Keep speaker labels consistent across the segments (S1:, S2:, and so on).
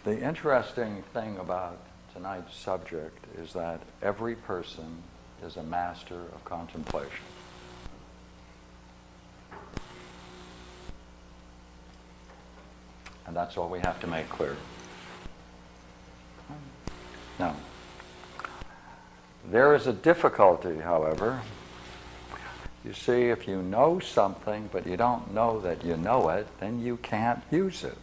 S1: The interesting thing about tonight's subject is that every person is a master of contemplation. And that's all we have to make clear. Now, there is a difficulty, however. You see, if you know something but you don't know that you know it, then you can't use it.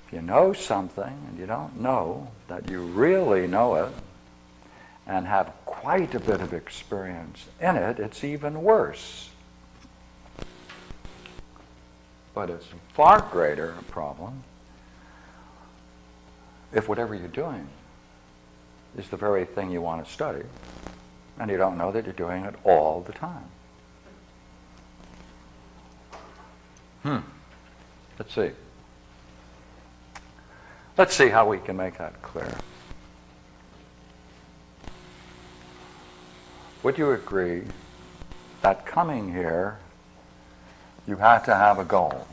S1: If you know something and you don't know that you really know it and have quite a bit of experience in it, it's even worse. But it's a far greater problem if whatever you're doing is the very thing you want to study and you don't know that you're doing it all the time. Let's see. Let's see how we can make that clear. Would you agree that coming here, you had to have a goal?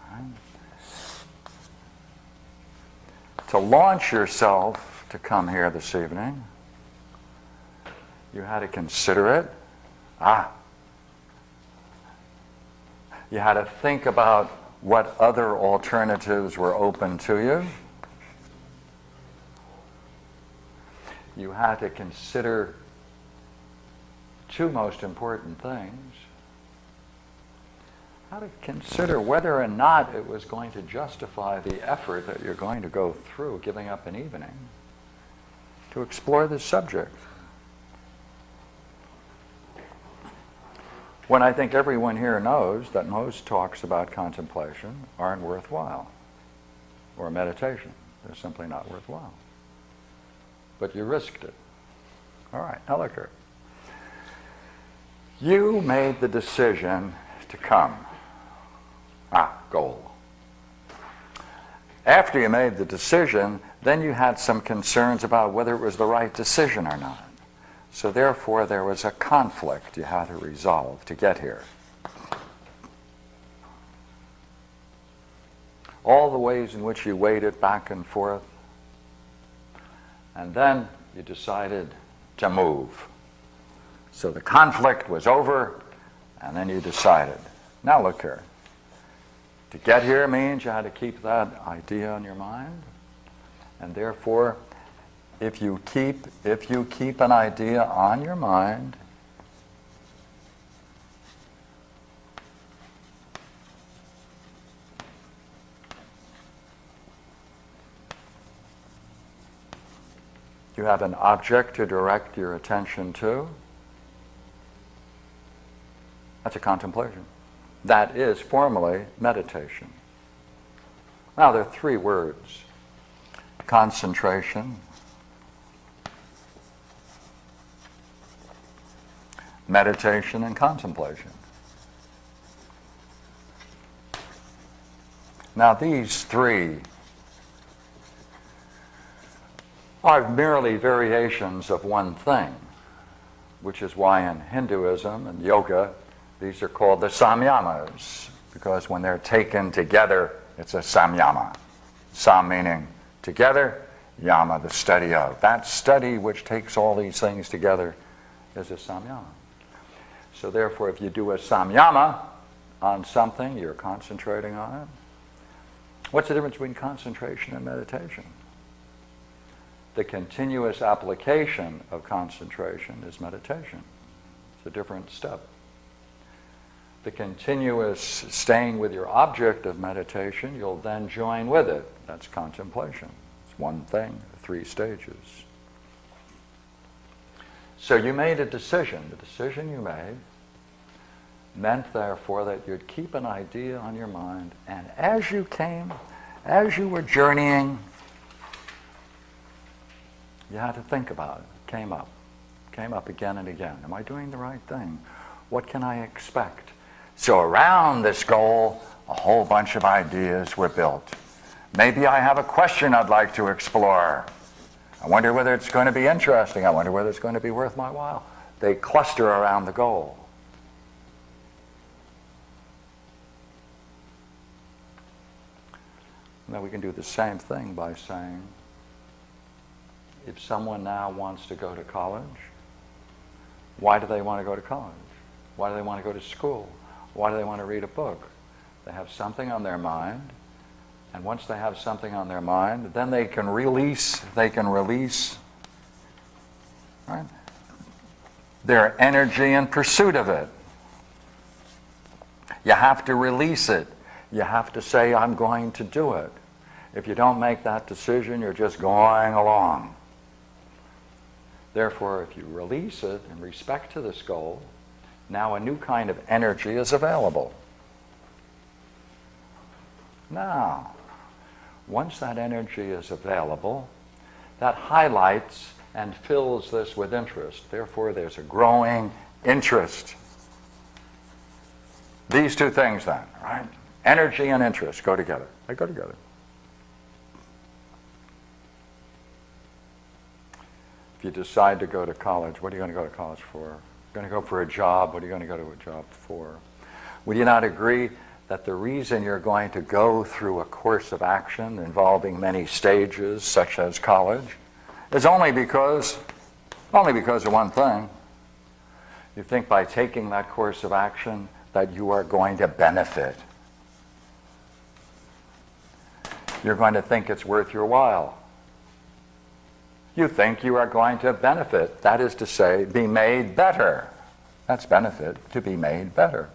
S1: Right? To launch yourself to come here this evening, you had to consider it. You had to think about what other alternatives were open to you. You had to consider two most important things. How to consider whether or not it was going to justify the effort that you're going to go through giving up an evening to explore this subject. When I think everyone here knows that most talks about contemplation aren't worthwhile, or meditation. They're simply not worthwhile. But you risked it. All right, now look here. You made the decision to come. Goal. After you made the decision, then you had some concerns about whether it was the right decision or not. So therefore, there was a conflict you had to resolve to get here. All the ways in which you weighed it back and forth. And then you decided to move. So the conflict was over, and then you decided. Now look here. To get here means you had to keep that idea in your mind. And therefore, if you keep an idea on your mind, you have an object to direct your attention to. That's a contemplation. That is formally meditation. Now there are three words: concentration, meditation, and contemplation. Now these three are merely variations of one thing, which is why in Hinduism and yoga these are called the samyamas, because when they're taken together it's a samyama. Sam meaning together, yama the study of. That study which takes all these things together is a samyama. So therefore, if you do a samyama on something, you're concentrating on it. What's the difference between concentration and meditation? The continuous application of concentration is meditation. It's a different step. The continuous staying with your object of meditation, you'll then join with it. That's contemplation. It's one thing, 3 stages. So you made a decision. The decision you made meant, therefore, that you'd keep an idea on your mind, and as you were journeying, you had to think about it. Came up again and again. Am I doing the right thing? What can I expect? So around this goal, a whole bunch of ideas were built. Maybe I have a question I'd like to explore. I wonder whether it's going to be interesting. I wonder whether it's going to be worth my while. They cluster around the goal. Now we can do the same thing by saying, if someone now wants to go to college, why do they want to go to college? Why do they want to go to school? Why do they want to read a book? They have something on their mind, and once they have something on their mind, then they can release, right, their energy in pursuit of it. You have to release it. You have to say, I'm going to do it. If you don't make that decision, you're just going along. Therefore, if you release it in respect to this goal, now a new kind of energy is available. Now, once that energy is available, that highlights and fills this with interest. Therefore, there's a growing interest. These two things then, right? Energy and interest go together. They go together. If you decide to go to college, what are you going to go to college for? You're going to go for a job. What are you going to go to a job for? Would you not agree that the reason you're going to go through a course of action involving many stages, such as college, is only because of one thing? You think by taking that course of action that you are going to benefit. You're going to think it's worth your while. You think you are going to benefit. That is to say, be made better. That's benefit, to be made better.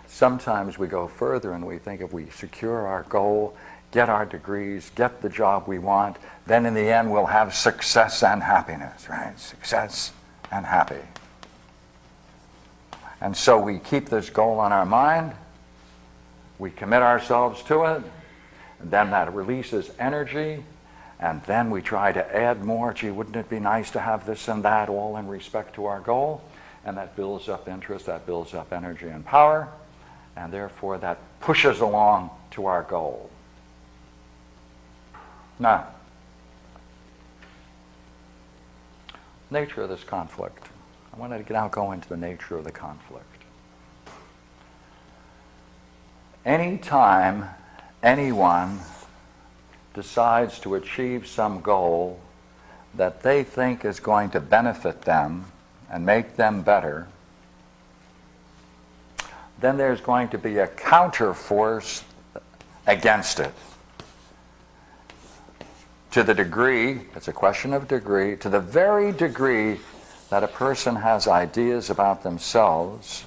S1: Sometimes we go further and we think if we secure our goal, get our degrees, get the job we want, then in the end we'll have success and happiness, right? Success and happy. And so we keep this goal on our mind, we commit ourselves to it, and then that releases energy, and then we try to add more. Gee, wouldn't it be nice to have this and that, all in respect to our goal? And that builds up interest, that builds up energy and power, and therefore that pushes along to our goal. Now, nature of this conflict. I want to now go into the nature of the conflict. Anytime anyone decides to achieve some goal that they think is going to benefit them and make them better, then there's going to be a counter force against it. To the degree, it's a question of degree, to the very degree that a person has ideas about themselves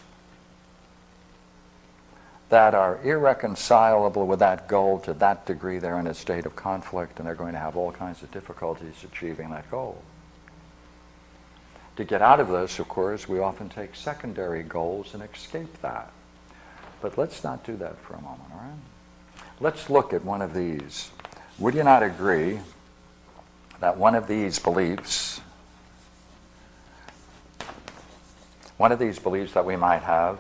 S1: that are irreconcilable with that goal, to that degree they're in a state of conflict and they're going to have all kinds of difficulties achieving that goal. To get out of this, of course, we often take secondary goals and escape that. But let's not do that for a moment, all right? Let's look at one of these. Would you not agree that one of these beliefs that we might have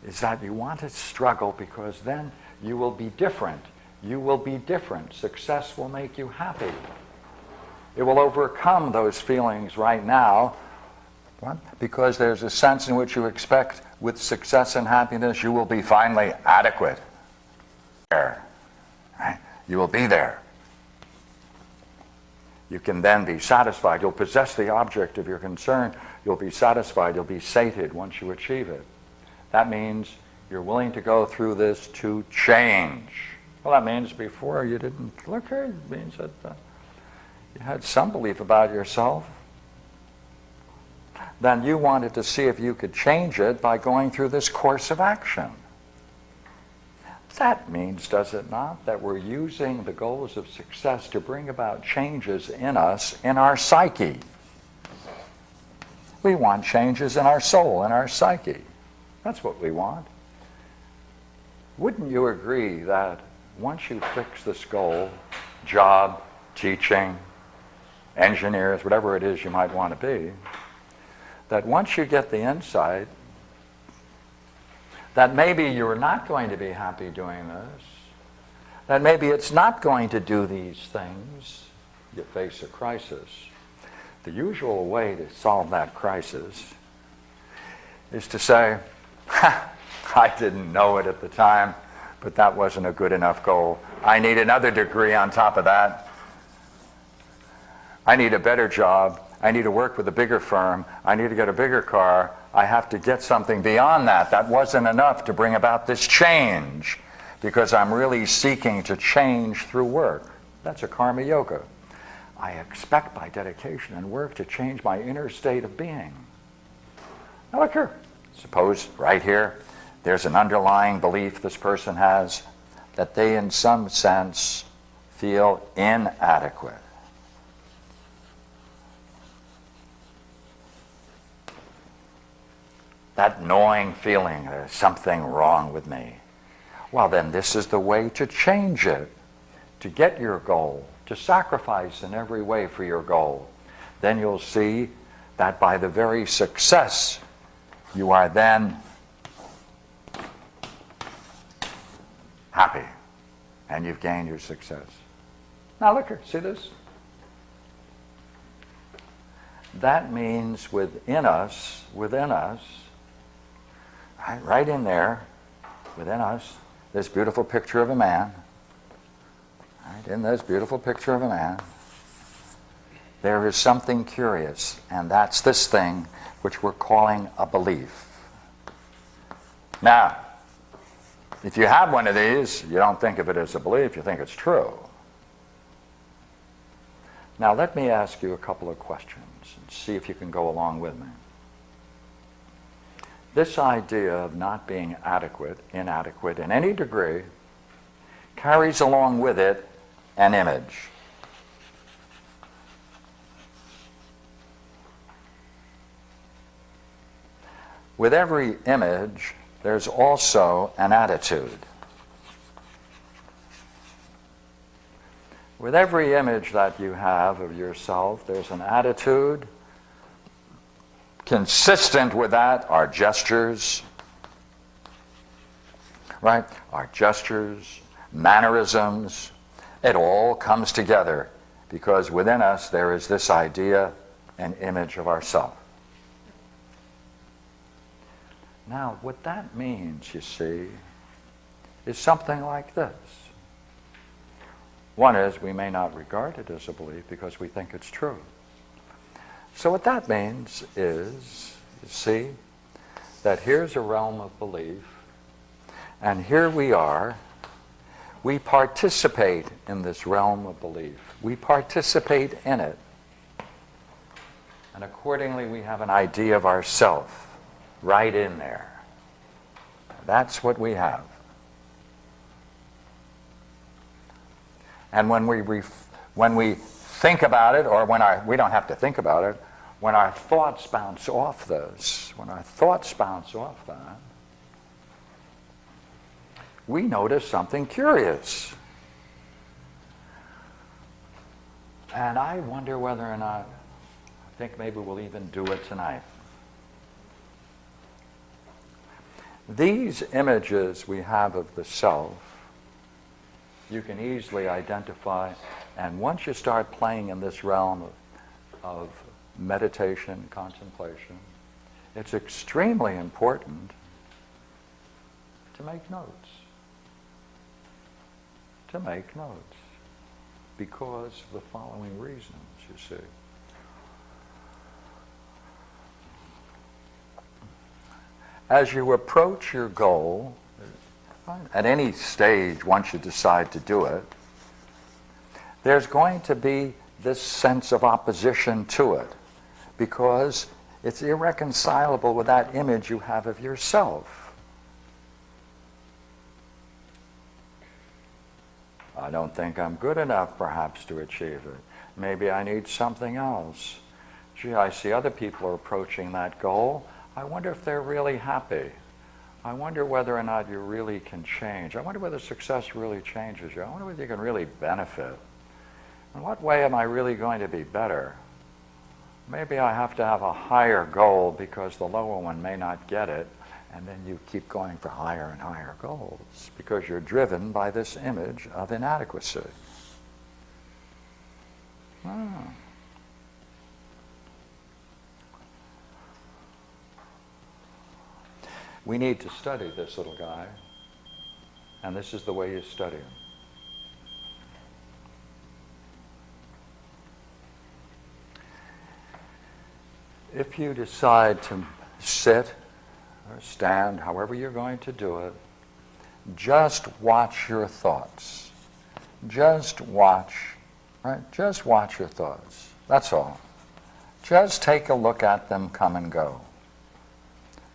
S1: is that you want to struggle because then you will be different. You will be different. Success will make you happy. It will overcome those feelings right now. What? Because there's a sense in which you expect with success and happiness you will be finally adequate. There. Right? You will be there. You can then be satisfied. You'll possess the object of your concern. You'll be satisfied. You'll be sated once you achieve it. That means you're willing to go through this to change. Well, that means before you didn't look here. It means that you had some belief about yourself. Then you wanted to see if you could change it by going through this course of action. That means, does it not, that we're using the goals of success to bring about changes in us, in our psyche. We want changes in our soul, in our psyche. That's what we want. Wouldn't you agree that once you fix this goal, job, teaching, engineers, whatever it is you might want to be, that once you get the insight that maybe you're not going to be happy doing this, that maybe it's not going to do these things, you face a crisis. The usual way to solve that crisis is to say, I didn't know it at the time, but that wasn't a good enough goal. I need another degree on top of that. I need a better job. I need to work with a bigger firm. I need to get a bigger car. I have to get something beyond that. That wasn't enough to bring about this change, because I'm really seeking to change through work. That's a karma yoga. I expect by dedication and work to change my inner state of being. Now look here. Suppose right here there's an underlying belief this person has that they in some sense feel inadequate. That gnawing feeling, there's something wrong with me. Well, then this is the way to change it, to get your goal, to sacrifice in every way for your goal. Then you'll see that by the very success, you are then happy, and you've gained your success. Now look here, see this? That means within us, right in there, within us, this beautiful picture of a man. Right in this beautiful picture of a man, there is something curious, and that's this thing which we're calling a belief. Now, if you have one of these, you don't think of it as a belief, you think it's true. Now let me ask you a couple of questions and see if you can go along with me. This idea of not being inadequate in any degree carries along with it an image. With every image, there's also an attitude. With every image that you have of yourself, there's an attitude. Consistent with that are gestures, right? Our gestures, mannerisms, it all comes together because within us there is this idea and image of ourself. Now, what that means, you see, is something like this. One is we may not regard it as a belief because we think it's true. So what that means is, you see, that here's a realm of belief, and here we are. We participate in this realm of belief. We participate in it. And accordingly, we have an idea of ourself right in there. That's what we have. And when we think about it, or we don't have to think about it, when our thoughts bounce off this, that, we notice something curious. And I wonder whether or not, I think maybe we'll even do it tonight. These images we have of the self, you can easily identify, and once you start playing in this realm of meditation, contemplation, it's extremely important to make notes. To make notes. Because of the following reasons, you see. As you approach your goal, at any stage, once you decide to do it, there's going to be this sense of opposition to it because it's irreconcilable with that image you have of yourself. I don't think I'm good enough, perhaps, to achieve it. Maybe I need something else. Gee, I see other people are approaching that goal. I wonder if they're really happy. I wonder whether or not you really can change. I wonder whether success really changes you. I wonder whether you can really benefit. In what way am I really going to be better? Maybe I have to have a higher goal because the lower one may not get it, and then you keep going for higher and higher goals because you're driven by this image of inadequacy. We need to study this little guy. And this is the way you study them. If you decide to sit or stand, however you're going to do it, just watch your thoughts. Just watch, right? Just watch your thoughts. That's all. Just take a look at them come and go.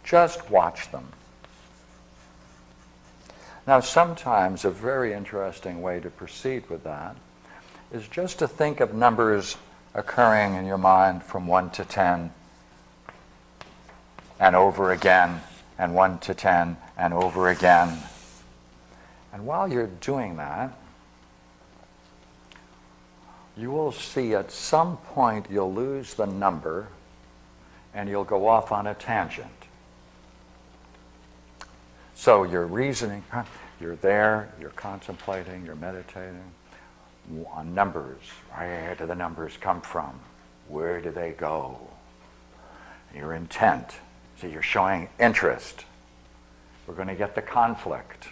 S1: Just watch them. Now, sometimes a very interesting way to proceed with that is just to think of numbers occurring in your mind from 1 to 10 and over again, and 1 to 10 and over again. And while you're doing that, you will see at some point you'll lose the number and you'll go off on a tangent. So you're reasoning, you're there, you're contemplating, you're meditating on numbers. Where do the numbers come from? Where do they go? Your intent. So you're showing interest. We're going to get the conflict.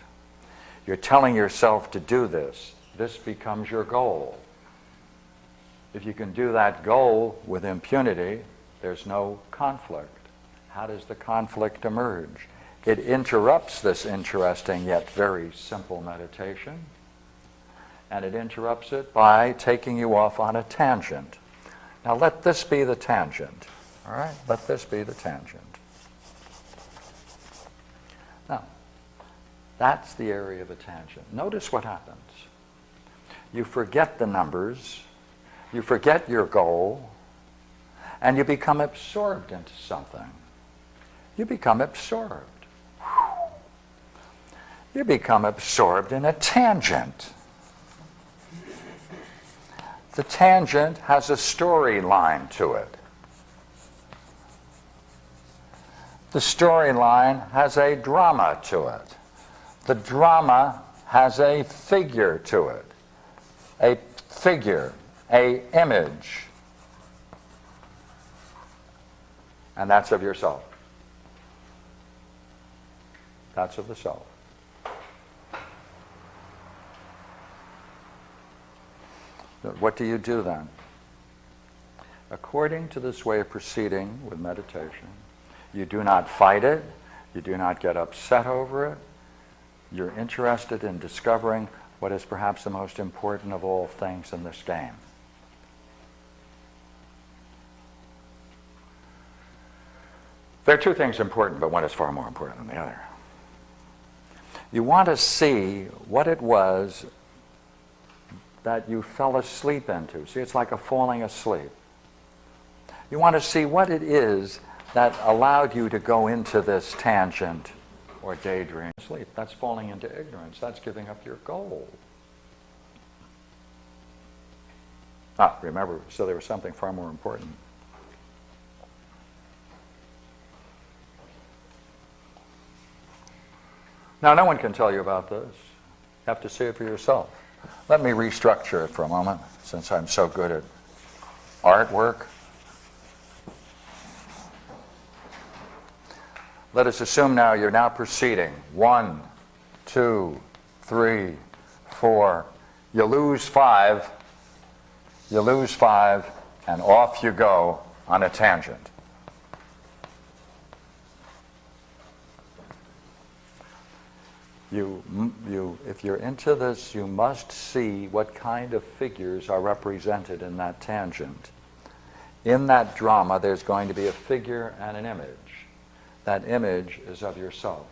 S1: You're telling yourself to do this. This becomes your goal. If you can do that goal with impunity, there's no conflict. How does the conflict emerge? It interrupts this interesting yet very simple meditation, and it interrupts it by taking you off on a tangent. Now let this be the tangent. All right? Let this be the tangent. Now, that's the area of a tangent. Notice what happens. You forget the numbers, you forget your goal, and you become absorbed into something. You become absorbed. You become absorbed in a tangent. The tangent has a storyline to it. The storyline has a drama to it. The drama has a figure to it. A figure, a image. And that's of yourself. That's of the self. What do you do then? According to this way of proceeding with meditation, you do not fight it, you do not get upset over it, you're interested in discovering what is perhaps the most important of all things in this game. There are two things important, but one is far more important than the other. You want to see what it was that you fell asleep into. See, it's like a falling asleep. You want to see what it is that allowed you to go into this tangent or daydream. Sleep. That's falling into ignorance. That's giving up your goal. Remember, so there was something far more important. Now, no one can tell you about this. You have to see it for yourself. Let me restructure it for a moment, since I'm so good at artwork. Let us assume now you're now proceeding. 1, 2, 3, 4. You lose 5. You lose 5, and off you go on a tangent. If you're into this, you must see what kind of figures are represented in that tangent. In that drama, there's going to be a figure and an image. That image is of yourself.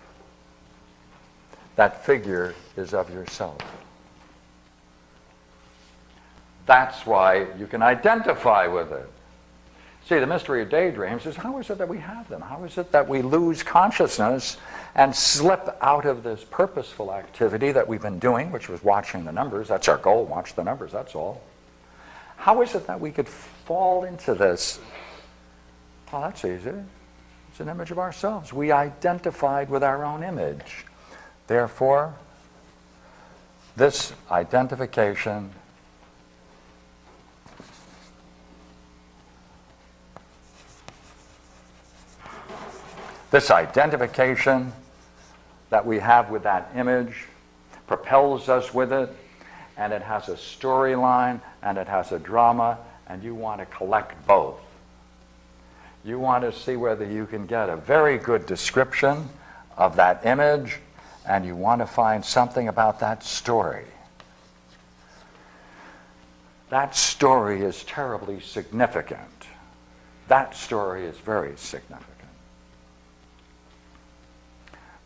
S1: That figure is of yourself. That's why you can identify with it. See, the mystery of daydreams is, how is it that we have them? How is it that we lose consciousness and slip out of this purposeful activity that we've been doing, which was watching the numbers? That's our goal, watch the numbers, that's all. How is it that we could fall into this? Well, that's easy. It's an image of ourselves. We identified with our own image. Therefore, this identification that we have with that image propels us with it, and it has a storyline, and it has a drama, and you want to collect both. You want to see whether you can get a very good description of that image, and you want to find something about that story. That story is terribly significant. That story is very significant.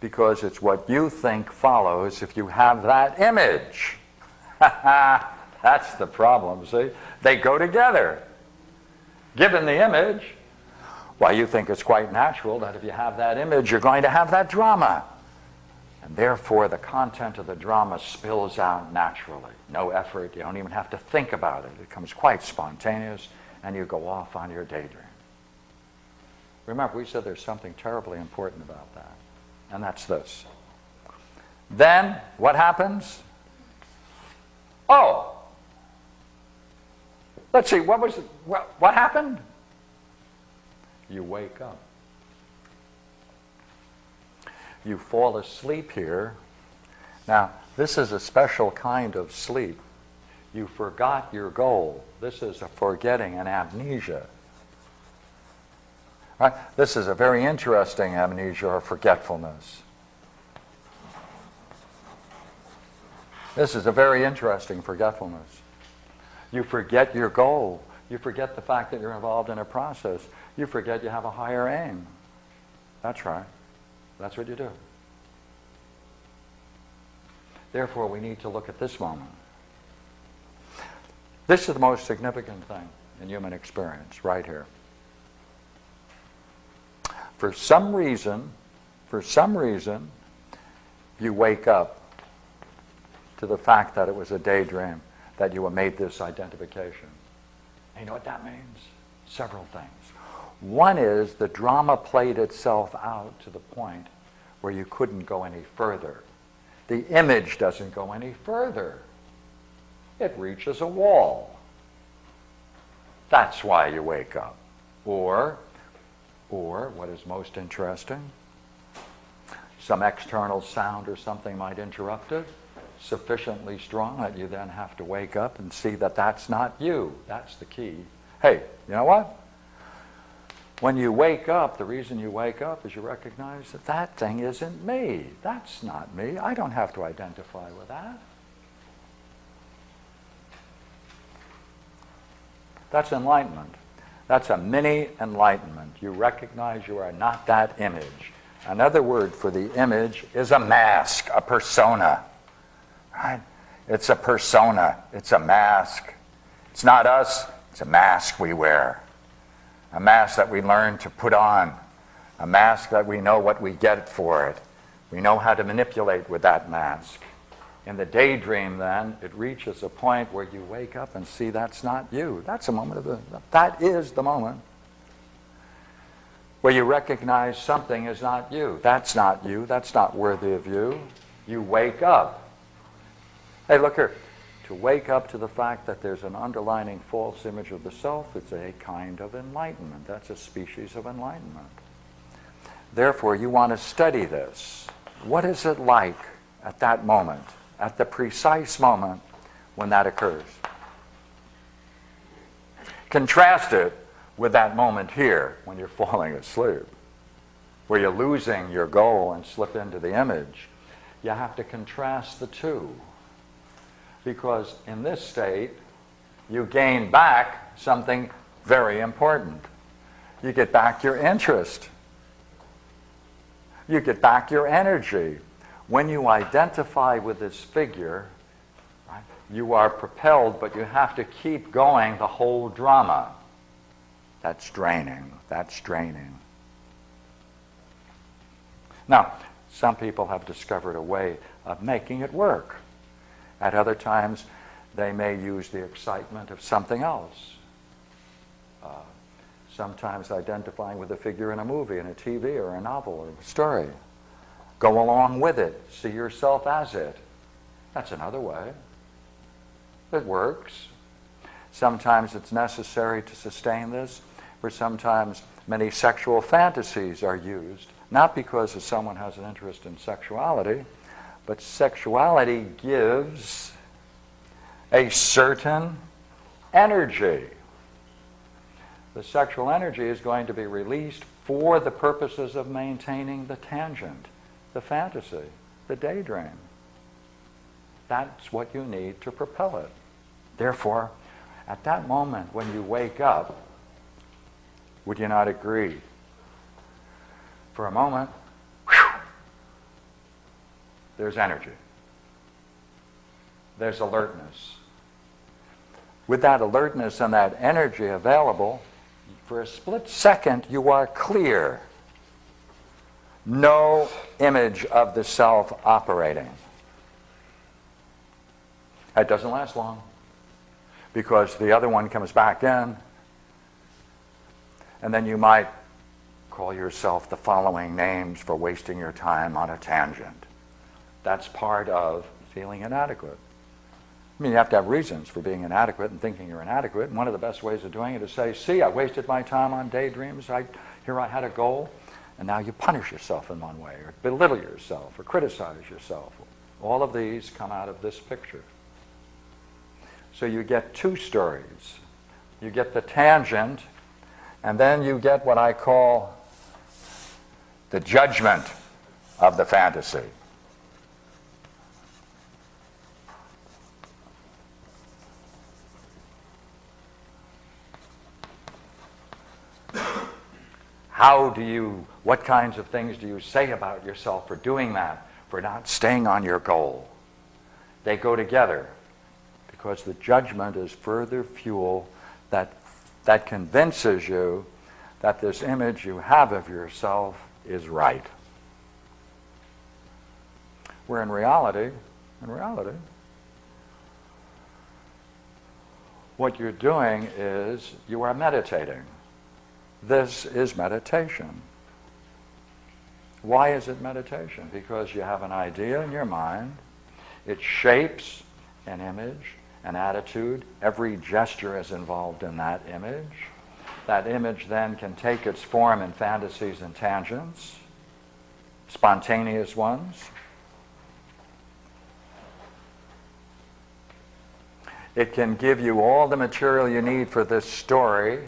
S1: Because it's what you think follows if you have that image. That's the problem, see? They go together. Given the image, why, you think it's quite natural that if you have that image, you're going to have that drama. And therefore, the content of the drama spills out naturally. No effort. You don't even have to think about it. It comes quite spontaneous, and you go off on your daydream. Remember, we said there's something terribly important about that, and that's this. Then, what happens? Oh! Let's see, what happened? You wake up. You fall asleep here. Now, this is a special kind of sleep. You forgot your goal. This is a forgetting, an amnesia. Right? This is a very interesting amnesia or forgetfulness. This is a very interesting forgetfulness. You forget your goal. You forget the fact that you're involved in a process. You forget you have a higher aim. That's right. That's what you do. Therefore, we need to look at this moment. This is the most significant thing in human experience, right here. For some reason, you wake up to the fact that it was a daydream, that you made this identification. And you know what that means? Several things. One is the drama played itself out to the point where you couldn't go any further. The image doesn't go any further. It reaches a wall. That's why you wake up. Or what is most interesting, some external sound or something might interrupt it, sufficiently strong that you then have to wake up and see that that's not you. That's the key. Hey, you know what? When you wake up, the reason you wake up is you recognize that that thing isn't me. That's not me. I don't have to identify with that. That's enlightenment. That's a mini enlightenment. You recognize you are not that image. Another word for the image is a mask, a persona. Right? It's a persona. It's a mask. It's not us. It's a mask we wear. A mask that we learn to put on. A mask that we know what we get for it. We know how to manipulate with that mask. In the daydream, then, it reaches a point where you wake up and see that's not you. That's a moment that is the moment where you recognize something is not you. That's not you. That's not worthy of you. You wake up. Hey, look here. To wake up to the fact that there's an underlying false image of the self, it's a kind of enlightenment. That's a species of enlightenment. Therefore, you want to study this. What is it like at that moment, at the precise moment when that occurs? Contrast it with that moment here when you're falling asleep, where you're losing your goal and slip into the image. You have to contrast the two. Because in this state, you gain back something very important. You get back your interest. You get back your energy. When you identify with this figure, right, you are propelled, but you have to keep going the whole drama. That's draining. That's draining. Now, some people have discovered a way of making it work. At other times, they may use the excitement of something else. Sometimes identifying with a figure in a movie, in a TV, or a novel, or a story. Go along with it. See yourself as it. That's another way. It works. Sometimes it's necessary to sustain this, or sometimes many sexual fantasies are used, not because someone has an interest in sexuality, But sexuality gives a certain energy. The sexual energy is going to be released for the purposes of maintaining the tangent, the fantasy, the daydream. That's what you need to propel it. Therefore, at that moment when you wake up, would you not agree? For a moment, whew, there's energy. There's alertness. With that alertness and that energy available, for a split second you are clear. No image of the self operating. It doesn't last long, because the other one comes back in, and then you might call yourself the following names for wasting your time on a tangent. That's part of feeling inadequate. I mean, you have to have reasons for being inadequate and thinking you're inadequate, and one of the best ways of doing it is say, see, I wasted my time on daydreams, here I had a goal, and now you punish yourself in one way, or belittle yourself, or criticize yourself. All of these come out of this picture. So you get two stories. You get the tangent, and then you get what I call the judgment of the fantasy. What kinds of things do you say about yourself for doing that, for not staying on your goal? They go together, because the judgment is further fuel that convinces you that this image you have of yourself is right. Where in reality, what you're doing is you are meditating. This is meditation. Why is it meditation? Because you have an idea in your mind. It shapes an image, an attitude. Every gesture is involved in that image. That image then can take its form in fantasies and tangents, spontaneous ones. It can give you all the material you need for this story.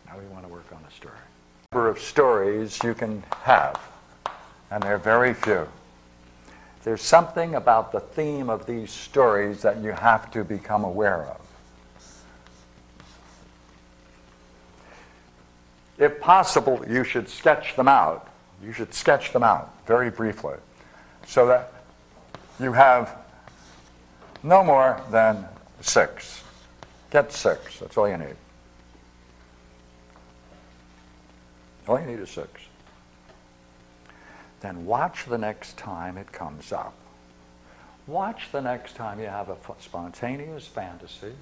S1: Now we want to work on the story. Number of stories you can have, and they're very few. There's something about the theme of these stories that you have to become aware of. If possible, you should sketch them out. You should sketch them out very briefly, so that you have no more than 6. Get 6. That's all you need. All you need is 6. Then watch the next time it comes up. Watch the next time you have a spontaneous fantasy,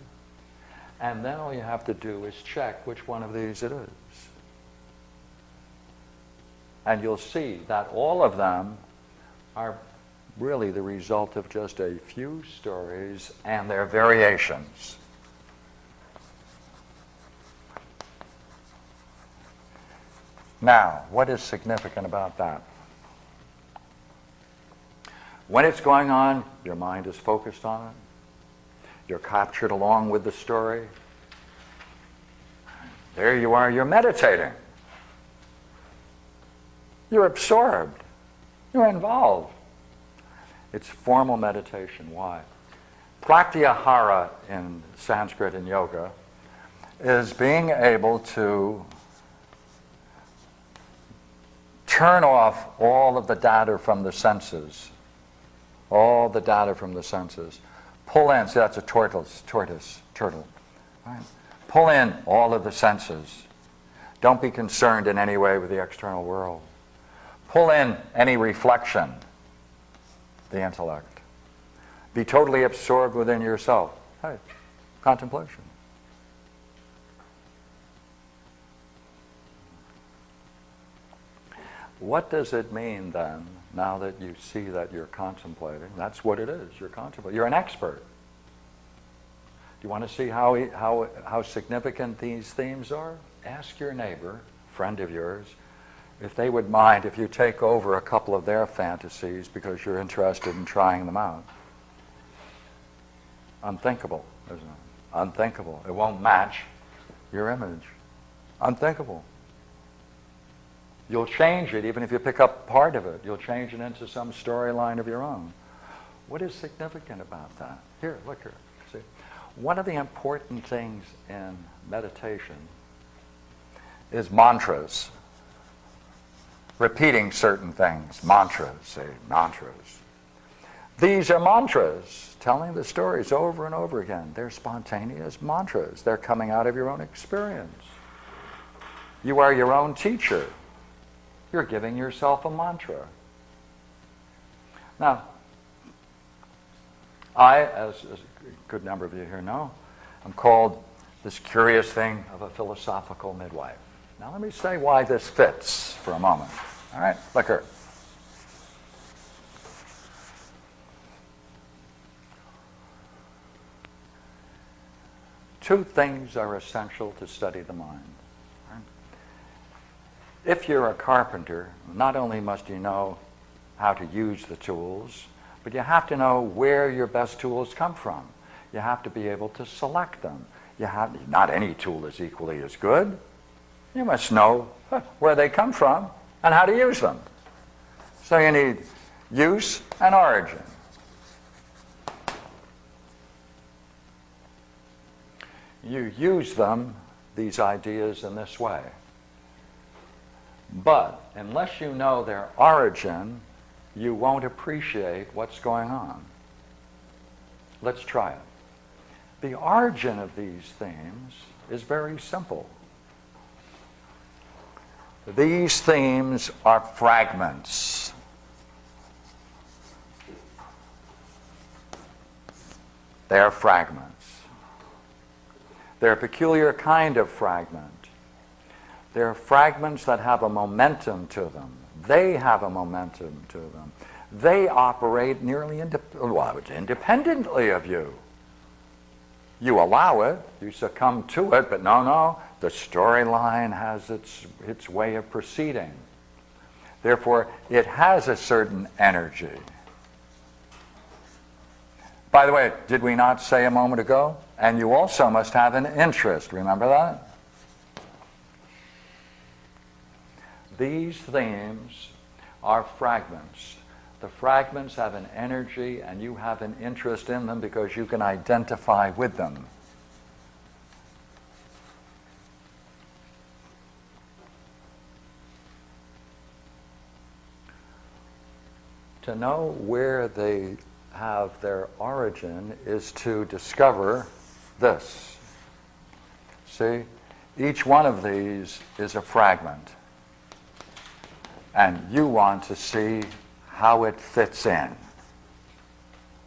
S1: and then all you have to do is check which one of these it is. And you'll see that all of them are really the result of just a few stories and their variations. Now, what is significant about that? When it's going on, your mind is focused on it. You're captured along with the story. There you are, you're meditating. You're absorbed. You're involved. It's formal meditation. Why? Pratyahara in Sanskrit and yoga is being able to turn off all of the data from the senses. All the data from the senses. Pull in, see that's a turtle. Right? Pull in all of the senses. Don't be concerned in any way with the external world. Pull in any reflection, the intellect. Be totally absorbed within yourself. Hey, contemplation. What does it mean then, now that you see that you're contemplating? That's what it is, you're contemplating. You're an expert. Do you want to see how significant these themes are? Ask your neighbor, friend of yours, if they would mind if you take over a couple of their fantasies because you're interested in trying them out. Unthinkable, isn't it? Unthinkable. It won't match your image. Unthinkable. You'll change it even if you pick up part of it. You'll change it into some storyline of your own. What is significant about that? Here, look here. See? One of the important things in meditation is mantras. Repeating certain things. Mantras, say mantras. These are mantras, telling the stories over and over again. They're spontaneous mantras. They're coming out of your own experience. You are your own teacher. You're giving yourself a mantra. Now, I, as a good number of you here know, I'm called this curious thing of a philosophical midwife. Now let me say why this fits for a moment. All right, look here. Two things are essential to study the mind. If you're a carpenter, not only must you know how to use the tools, but you have to know where your best tools come from. You have to be able to select them. Not any tool is equally as good. You must know where they come from and how to use them. So you need use and origin. You use them, these ideas, in this way. But unless you know their origin, you won't appreciate what's going on. Let's try it. The origin of these themes is very simple. These themes are fragments. They're fragments. They're a peculiar kind of fragment. They're fragments that have a momentum to them. They have a momentum to them. They operate nearly independently of you. You allow it, you succumb to it, but no, the storyline has its way of proceeding. Therefore, it has a certain energy. By the way, did we not say a moment ago? And you also must have an interest. Remember that? These themes are fragments. The fragments have an energy and you have an interest in them because you can identify with them. To know where they have their origin is to discover this. See, each one of these is a fragment. And you want to see how it fits in.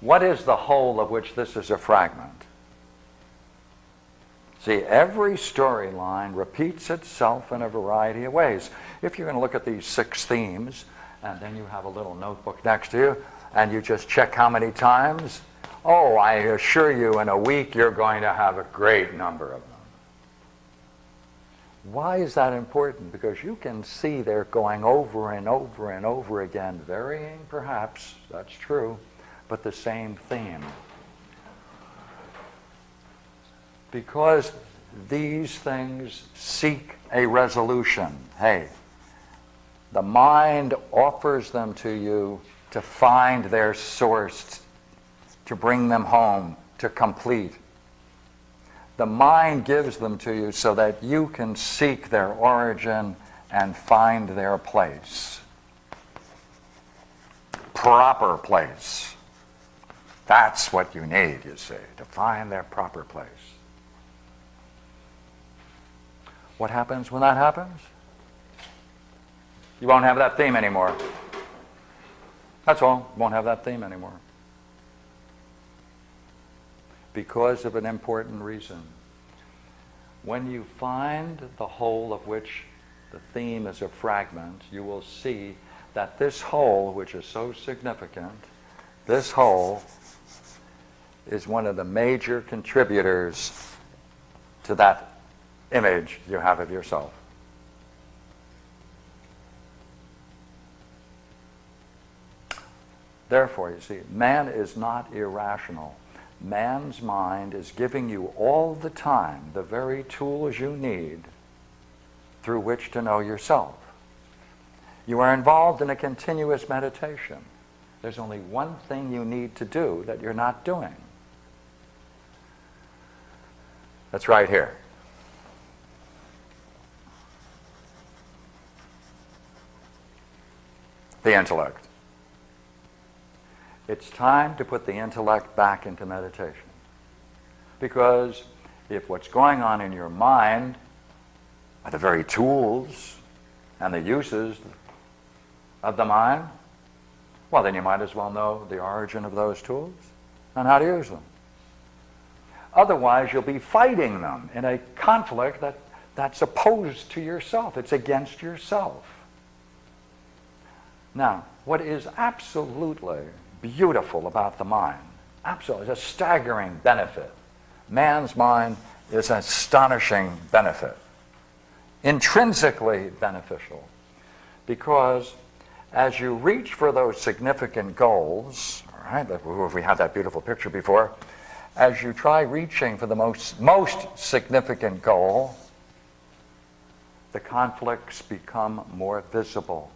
S1: What is the whole of which this is a fragment? See, every storyline repeats itself in a variety of ways. If you're going to look at these 6 themes, and then you have a little notebook next to you, and you just check how many times, oh, I assure you in a week you're going to have a great number of them. Why is that important? Because you can see they're going over and over and over again, varying perhaps, that's true, but the same theme. Because these things seek a resolution. Hey, the mind offers them to you to find their source, to bring them home, to complete. The mind gives them to you so that you can seek their origin and find their place. Proper place. That's what you need, you see, to find their proper place. What happens when that happens? You won't have that theme anymore. That's all. You won't have that theme anymore. Because of an important reason. When you find the whole of which the theme is a fragment, you will see that this whole, which is so significant, this whole is one of the major contributors to that image you have of yourself. Therefore, you see, man is not irrational. Man's mind is giving you all the time the very tools you need through which to know yourself. You are involved in a continuous meditation. There's only one thing you need to do that you're not doing. That's right here. The intellect. It's time to put the intellect back into meditation. Because if what's going on in your mind are the very tools and the uses of the mind, well, then you might as well know the origin of those tools and how to use them. Otherwise, you'll be fighting them in a conflict that's opposed to yourself. It's against yourself. Now, what is absolutely beautiful about the mind, absolutely, it's a staggering benefit. Man's mind is an astonishing benefit, intrinsically beneficial, because as you reach for those significant goals, all right, if we had that beautiful picture before, as you try reaching for the most significant goal, the conflicts become more visible.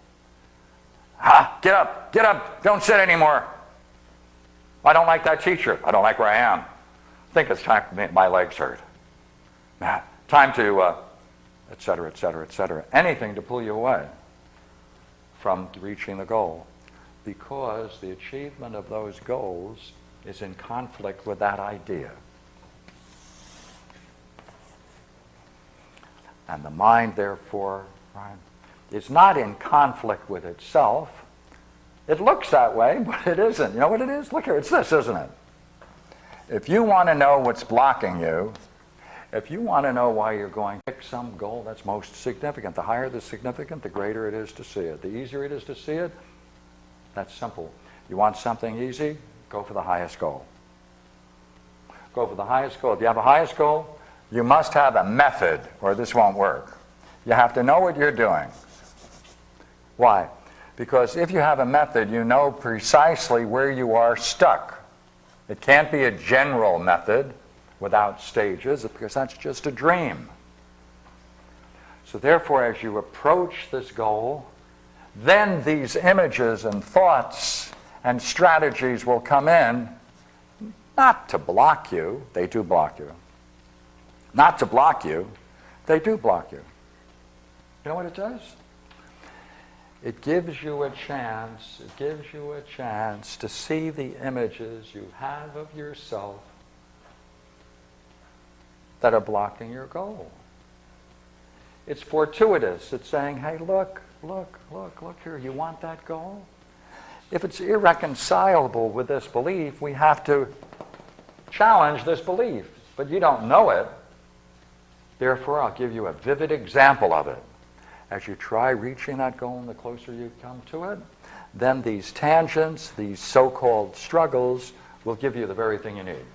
S1: Get up, don't sit anymore. I don't like that teacher. I don't like where I am. I think it's time, my legs hurt. Time to, et cetera, et cetera, et cetera. Anything to pull you away from reaching the goal, because the achievement of those goals is in conflict with that idea. And the mind, therefore, right, is not in conflict with itself. It looks that way, but it isn't. You know what it is? Look here, it's this, isn't it? If you want to know what's blocking you, if you want to know why you're going to pick some goal that's most significant, the higher the significant, the greater it is to see it. The easier it is to see it, that's simple. You want something easy? Go for the highest goal. Go for the highest goal. If you have a highest goal, you must have a method, or this won't work. You have to know what you're doing. Why? Because if you have a method, you know precisely where you are stuck. It can't be a general method without stages, because that's just a dream. So therefore, as you approach this goal, then these images and thoughts and strategies will come in, not to block you. They do block you. Not to block you. They do block you. You know what it does? It gives you a chance, to see the images you have of yourself that are blocking your goal. It's fortuitous. It's saying, hey, look here, you want that goal? If it's irreconcilable with this belief, we have to challenge this belief. But you don't know it. Therefore, I'll give you a vivid example of it. As you try reaching that goal and the closer you come to it, then these tangents, these so-called struggles, will give you the very thing you need.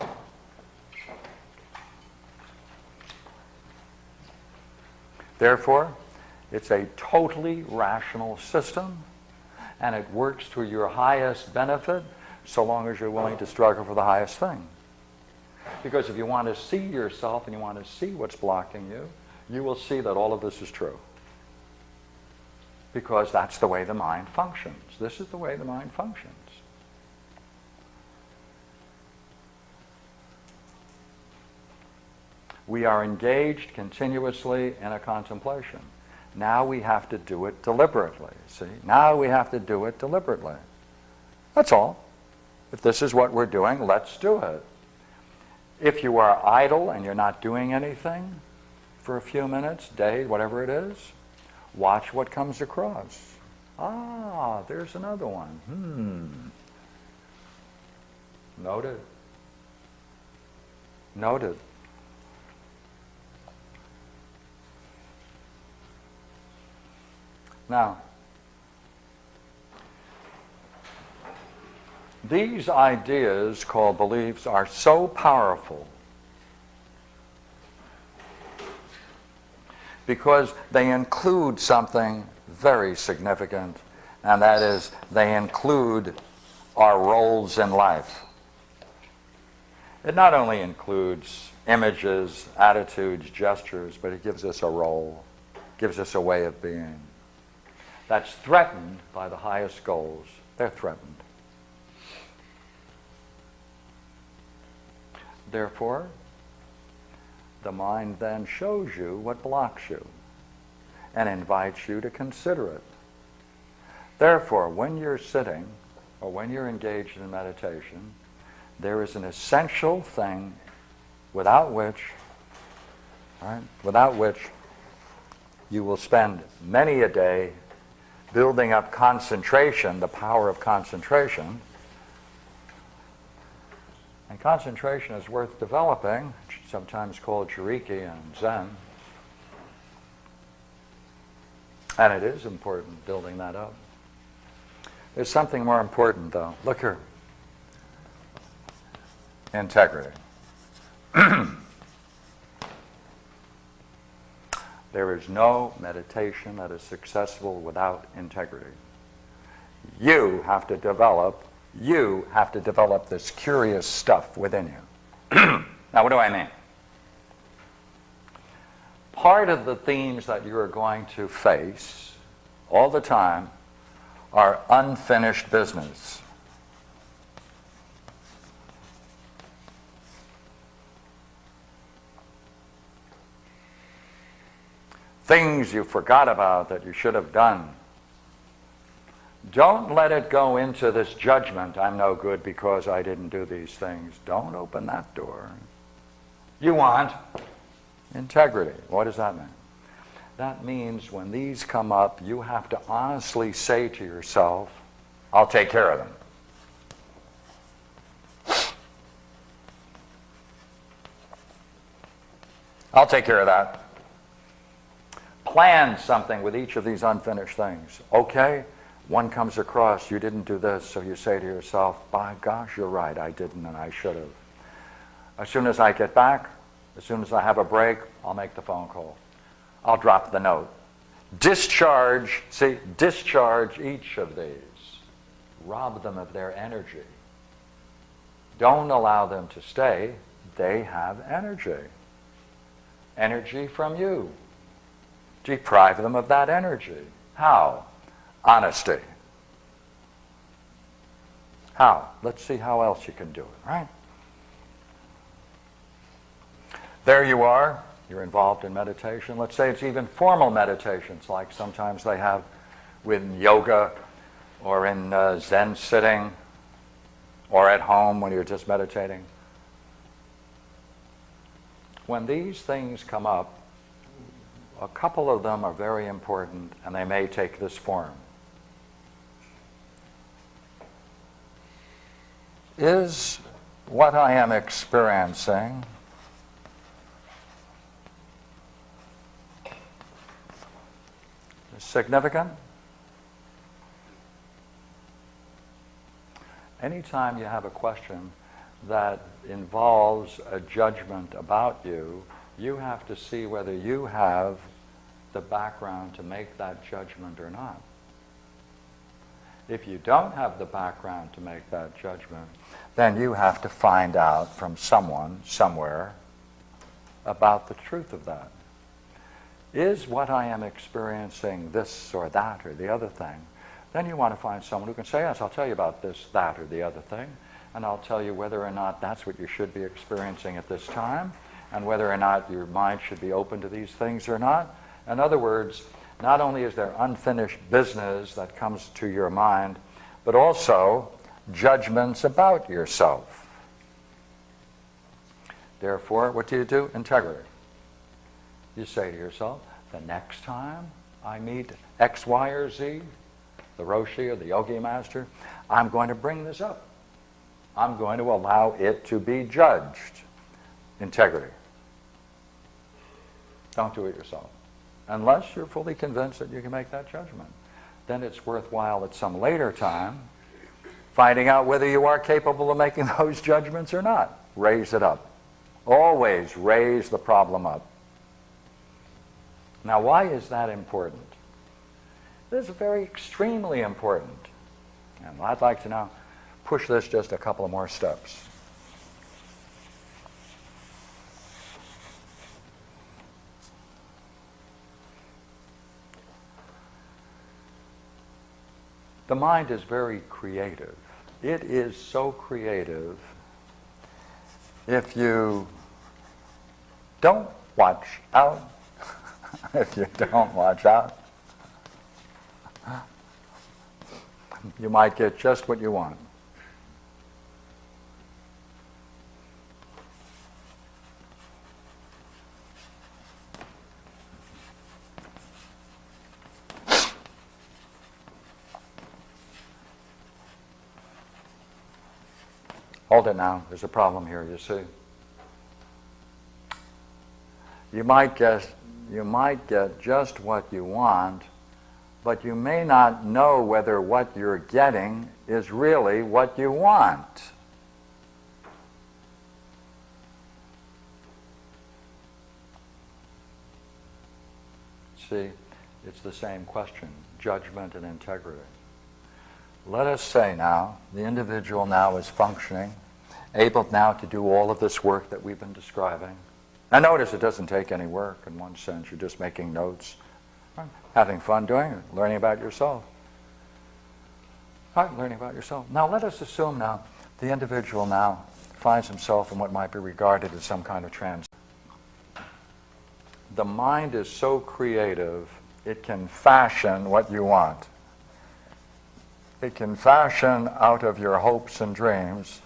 S1: Therefore, it's a totally rational system, and it works to your highest benefit so long as you're willing to struggle for the highest thing. Because if you want to see yourself and you want to see what's blocking you, you will see that all of this is true. Because that's the way the mind functions. This is the way the mind functions. We are engaged continuously in a contemplation. Now we have to do it deliberately. See? Now we have to do it deliberately. That's all. If this is what we're doing, let's do it. If you are idle and you're not doing anything for a few minutes, day, whatever it is, watch what comes across. Ah, there's another one. Noted. Noted. Now, these ideas called beliefs are so powerful because they include something very significant, and that is they include our roles in life. It not only includes images, attitudes, gestures, but it gives us a role, gives us a way of being. That's threatened by the highest goals. They're threatened. Therefore, the mind then shows you what blocks you and invites you to consider it. Therefore, when you're sitting or when you're engaged in meditation, there is an essential thing without which you will spend many a day building up concentration, the power of concentration. And concentration is worth developing, sometimes called Jiriki and Zen. And it is important building that up. There's something more important, though. Look here. Integrity. There is no meditation that is successful without integrity. You have to develop this curious stuff within you. Now, what do I mean? Part of the themes that you are going to face all the time are unfinished business. Things you forgot about that you should have done. Don't let it go into this judgment, I'm no good because I didn't do these things. Don't open that door. You want integrity. What does that mean? That means when these come up, you have to honestly say to yourself, I'll take care of them. I'll take care of that. Plan something with each of these unfinished things. Okay, one comes across, you didn't do this, so you say to yourself, by gosh, you're right, I didn't and I should have. As soon as I get back, as soon as I have a break, I'll make the phone call. I'll drop the note. Discharge each of these. Rob them of their energy. Don't allow them to stay. They have energy. Energy from you. Deprive them of that energy. How? Honesty. How? Let's see how else you can do it, right? There you are. You're involved in meditation. Let's say it's even formal meditations, like sometimes they have with yoga or in Zen sitting or at home when you're just meditating. When these things come up, a couple of them are very important, and they may take this form. Is what I am experiencing significant? Anytime you have a question that involves a judgment about you, you have to see whether you have the background to make that judgment or not. If you don't have the background to make that judgment, then you have to find out from someone, somewhere, about the truth of that. Is what I am experiencing this or that or the other thing? Then you want to find someone who can say, yes, I'll tell you about this, that, or the other thing, and I'll tell you whether or not that's what you should be experiencing at this time, and whether or not your mind should be open to these things or not. In other words, not only is there unfinished business that comes to your mind, but also judgments about yourself. Therefore, what do? Integrity. You say to yourself, the next time I meet X, Y, or Z, the Roshi or the Yogi Master, I'm going to bring this up. I'm going to allow it to be judged. Integrity. Don't do it yourself. Unless you're fully convinced that you can make that judgment. Then it's worthwhile at some later time finding out whether you are capable of making those judgments or not. Raise it up. Always raise the problem up. Now, why is that important? This is very extremely important. And I'd like to know, push this just a couple of more steps. The mind is very creative. It is so creative. If you don't watch out, if you don't watch out, you might get just what you want. Hold it now. There's a problem here, you see. You might get just what you want, but you may not know whether what you're getting is really what you want. See, it's the same question, judgment and integrity. Let us say now, the individual now is functioning, able now to do all of this work that we've been describing. Now notice it doesn't take any work in one sense. You're just making notes, right? Having fun doing it, learning about yourself. Right, learning about yourself. Now let us assume now the individual now finds himself in what might be regarded as some kind of trance. The mind is so creative, it can fashion what you want. It can fashion out of your hopes and dreams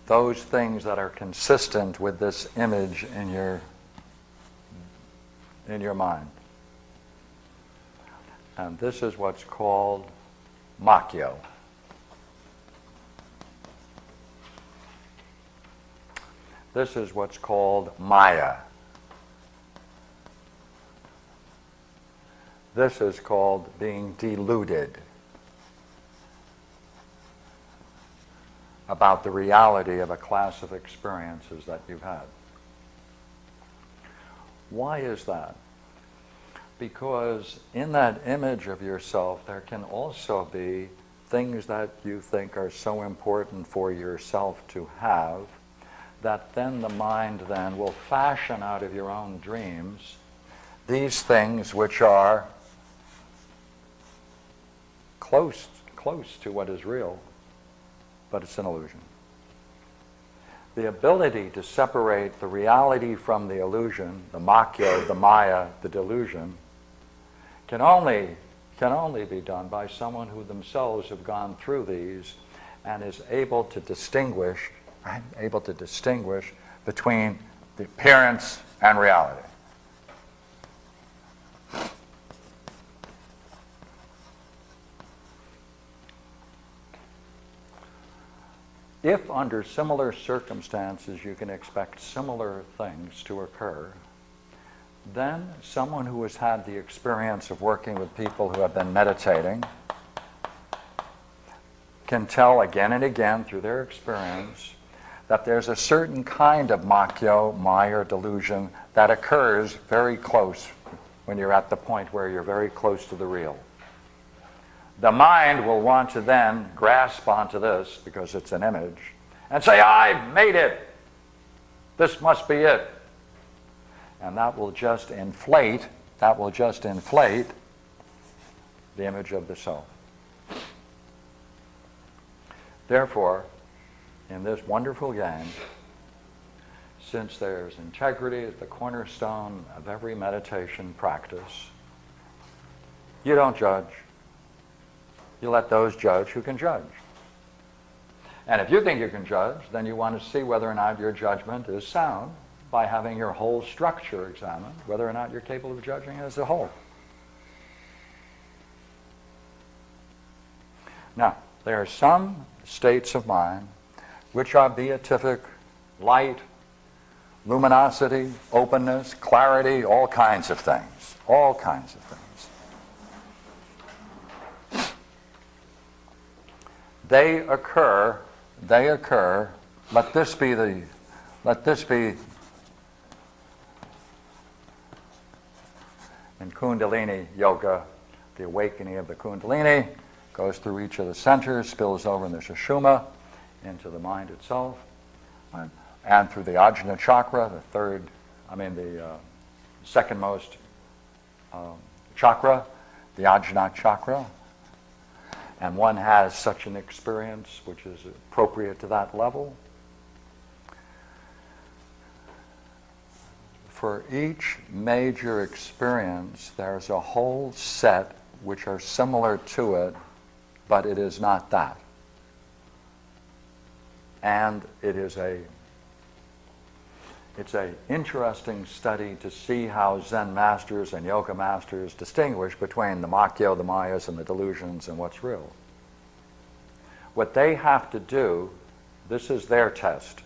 S1: those things that are consistent with this image in your mind. And this is what's called makyo. This is what's called maya. This is called being deluded about the reality of a class of experiences that you've had. Why is that? Because in that image of yourself, there can also be things that you think are so important for yourself to have that then the mind then will fashion out of your own dreams these things which are close to what is real, but it's an illusion. The ability to separate the reality from the illusion, the makya, the maya, the delusion, can only be done by someone who themselves have gone through these and is able to distinguish, right? Able to distinguish between the appearance and reality. If under similar circumstances you can expect similar things to occur, then someone who has had the experience of working with people who have been meditating can tell again and again through their experience that there's a certain kind of makyo, maya, or delusion that occurs very close when you're at the point where you're very close to the real. The mind will want to then grasp onto this, because it's an image, and say, I've made it. This must be it. And that will just inflate the image of the self. Therefore, in this wonderful game, since there's integrity at the cornerstone of every meditation practice, you don't judge. You let those judge who can judge. And if you think you can judge, then you want to see whether or not your judgment is sound by having your whole structure examined, whether or not you're capable of judging as a whole. Now, there are some states of mind which are beatific, light, luminosity, openness, clarity, all kinds of things. All kinds of things. They occur, let this be Kundalini yoga, the awakening of the Kundalini, goes through each of the centers, spills over in the Sushumna into the mind itself, right? And through the Ajna chakra, the second-most chakra, the Ajna chakra. And one has such an experience which is appropriate to that level. For each major experience, there's a whole set which are similar to it, but it is not that. And it's an interesting study to see how Zen masters and yoga masters distinguish between the Makyo, the Mayas, and the delusions and what's real. What they have to do, this is their test.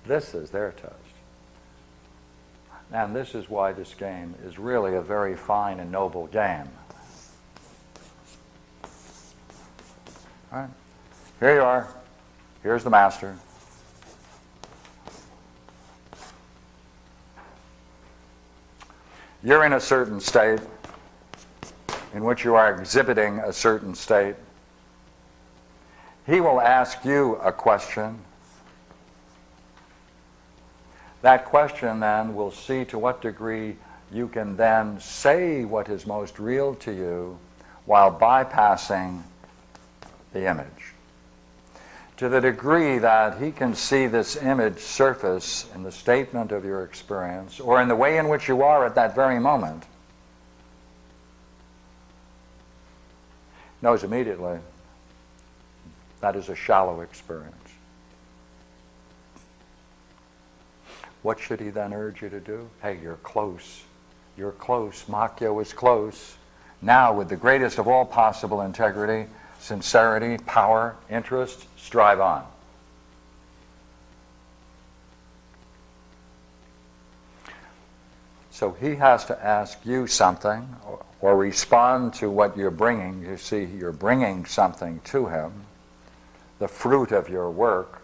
S1: This is their test. And this is why this game is really a very fine and noble game. All right. Here you are. Here's the master. You're in a certain state in which you are exhibiting a certain state. He will ask you a question. That question then will see to what degree you can then say what is most real to you while bypassing the image. To the degree that he can see this image surface in the statement of your experience or in the way in which you are at that very moment, knows immediately that is a shallow experience. What should he then urge you to do? Hey, you're close. You're close. Makyo is close. Now, with the greatest of all possible integrity, sincerity, power, interest, strive on. So he has to ask you something or respond to what you're bringing. You see, you're bringing something to him, the fruit of your work.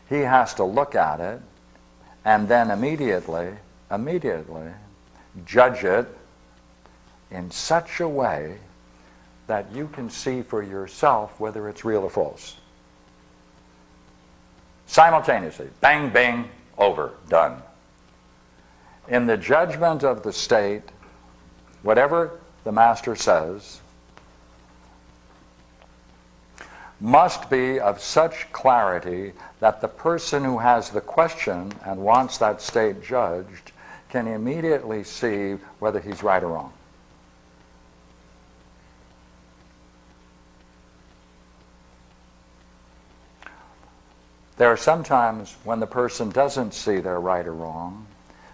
S1: He has to look at it and then immediately judge it in such a way that you can see for yourself whether it's real or false. Simultaneously, bang, bang, over, done. In the judgment of the state, whatever the master says must be of such clarity that the person who has the question and wants that state judged can immediately see whether he's right or wrong. There are some times when the person doesn't see they're right or wrong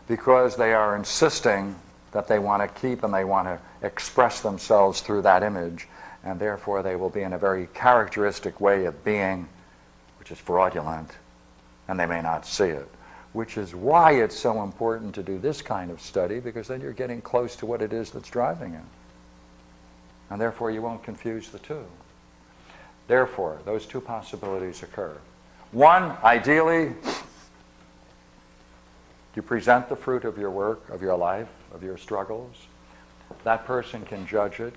S1: because they are insisting that they want to keep and they want to express themselves through that image, and therefore they will be in a very characteristic way of being, which is fraudulent, and they may not see it. Which is why it's so important to do this kind of study, because then you're getting close to what it is that's driving it. And therefore you won't confuse the two. Therefore, those two possibilities occur. One, ideally, you present the fruit of your work, of your life, of your struggles. That person can judge it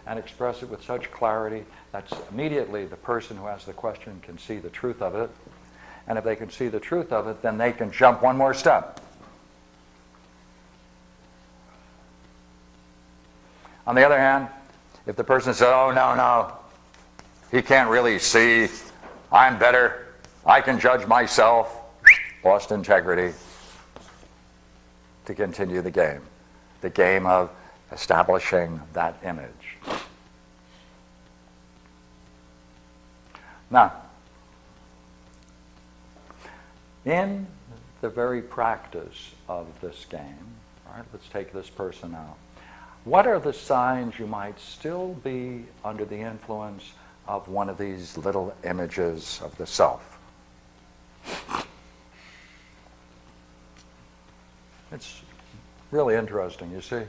S1: and express it with such clarity that immediately the person who has the question can see the truth of it. And if they can see the truth of it, then they can jump one more step. On the other hand, if the person says, oh, no, he can't really see, I'm better, I can judge myself, lost integrity, to continue the game of establishing that image. Now, in the very practice of this game, all right, let's take this person out. What are the signs you might still be under the influence of one of these little images of the self? It's really interesting, you see.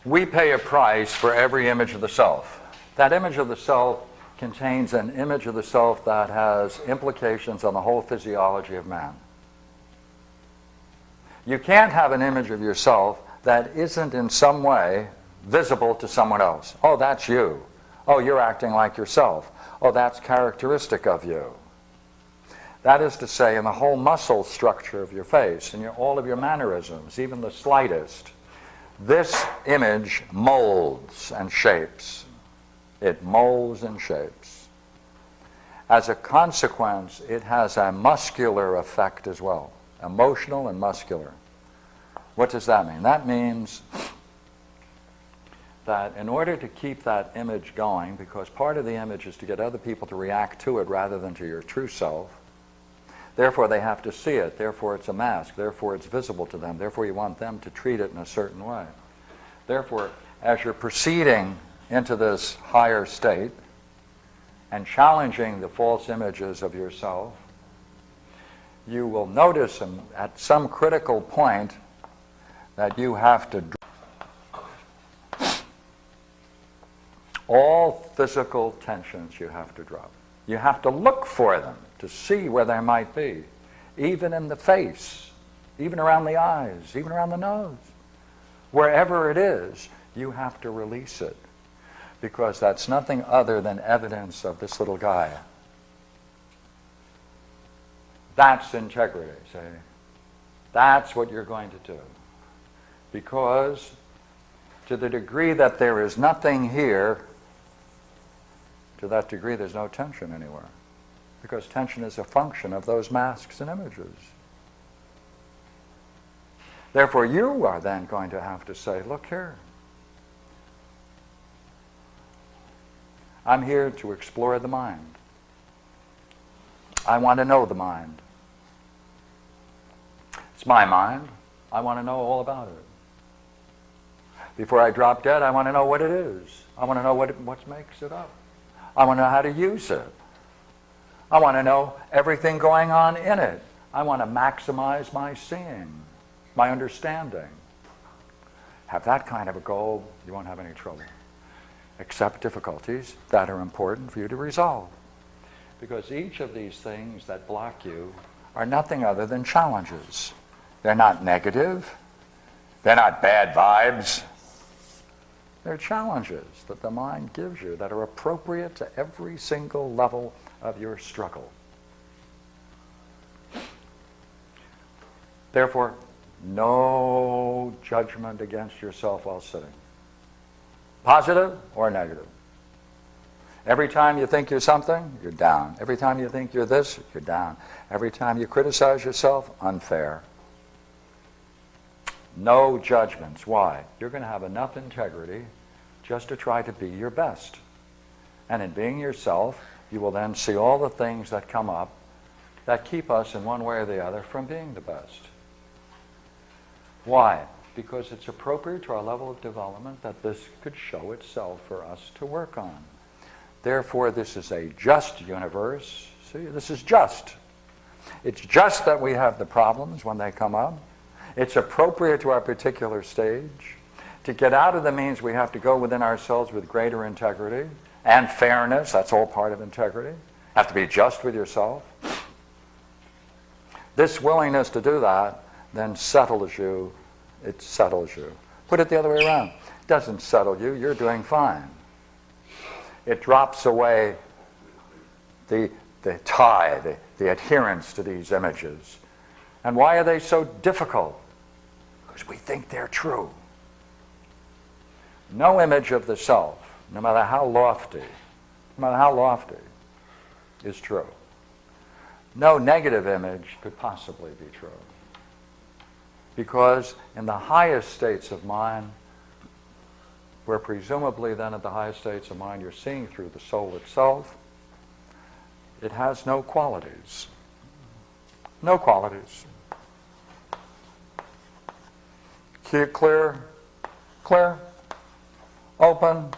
S1: We pay a price for every image of the self. That image of the self contains an image of the self that has implications on the whole physiology of man. You can't have an image of yourself that isn't in some way visible to someone else. Oh, that's you. Oh, you're acting like yourself. Oh, that's characteristic of you. That is to say, in the whole muscle structure of your face, and all of your mannerisms, even the slightest, this image molds and shapes. It molds and shapes. As a consequence, it has a muscular effect as well, emotional and muscular. What does that mean? That means that in order to keep that image going, because part of the image is to get other people to react to it rather than to your true self, therefore they have to see it, therefore it's a mask, therefore it's visible to them, therefore you want them to treat it in a certain way. Therefore, as you're proceeding into this higher state and challenging the false images of yourself, you will notice at some critical point that you have to all physical tensions you have to drop. You have to look for them to see where they might be, even in the face, even around the eyes, even around the nose. Wherever it is, you have to release it, because that's nothing other than evidence of this little guy. That's integrity, see? That's what you're going to do. Because to the degree that there is nothing here, to that degree there's no tension anywhere. Because tension is a function of those masks and images. Therefore, you are then going to have to say, look here. I'm here to explore the mind. I want to know the mind. It's my mind. I want to know all about it. Before I drop dead, I want to know what it is. I want to know what makes it up. I want to know how to use it. I want to know everything going on in it. I want to maximize my seeing, my understanding. Have that kind of a goal, you won't have any trouble. Accept difficulties that are important for you to resolve. Because each of these things that block you are nothing other than challenges. They're not negative. They're not bad vibes. They're challenges that the mind gives you that are appropriate to every single level of your struggle. Therefore, no judgment against yourself while sitting. Positive or negative. Every time you think you're something, you're down. Every time you think you're this, you're down. Every time you criticize yourself, unfair. No judgments. Why? You're going to have enough integrity just to try to be your best. And in being yourself, you will then see all the things that come up that keep us in one way or the other from being the best. Why? Because it's appropriate to our level of development that this could show itself for us to work on. Therefore, this is a just universe. See, this is just. It's just that we have the problems when they come up. It's appropriate to our particular stage. To get out of them means we have to go within ourselves with greater integrity and fairness. That's all part of integrity. You have to be just with yourself. This willingness to do that then settles you. It settles you. Put it the other way around. It doesn't settle you. You're doing fine. It drops away the tie, the adherence to these images. And why are they so difficult? Because we think they're true. No image of the self, no matter how lofty, is true. No negative image could possibly be true. Because in the highest states of mind, where presumably then at the highest states of mind you're seeing through the soul itself, it has no qualities. No qualities. Clear, clear, open,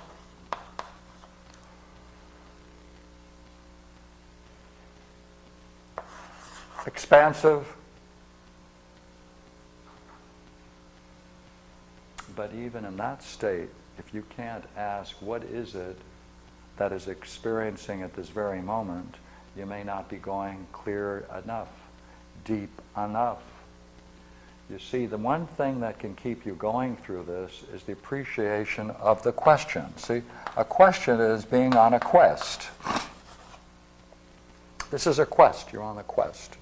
S1: expansive. But even in that state, if you can't ask what is it that is experiencing at this very moment, you may not be going clear enough, deep enough. You see, the one thing that can keep you going through this is the appreciation of the question. See, a question is being on a quest. This is a quest. You're on a quest.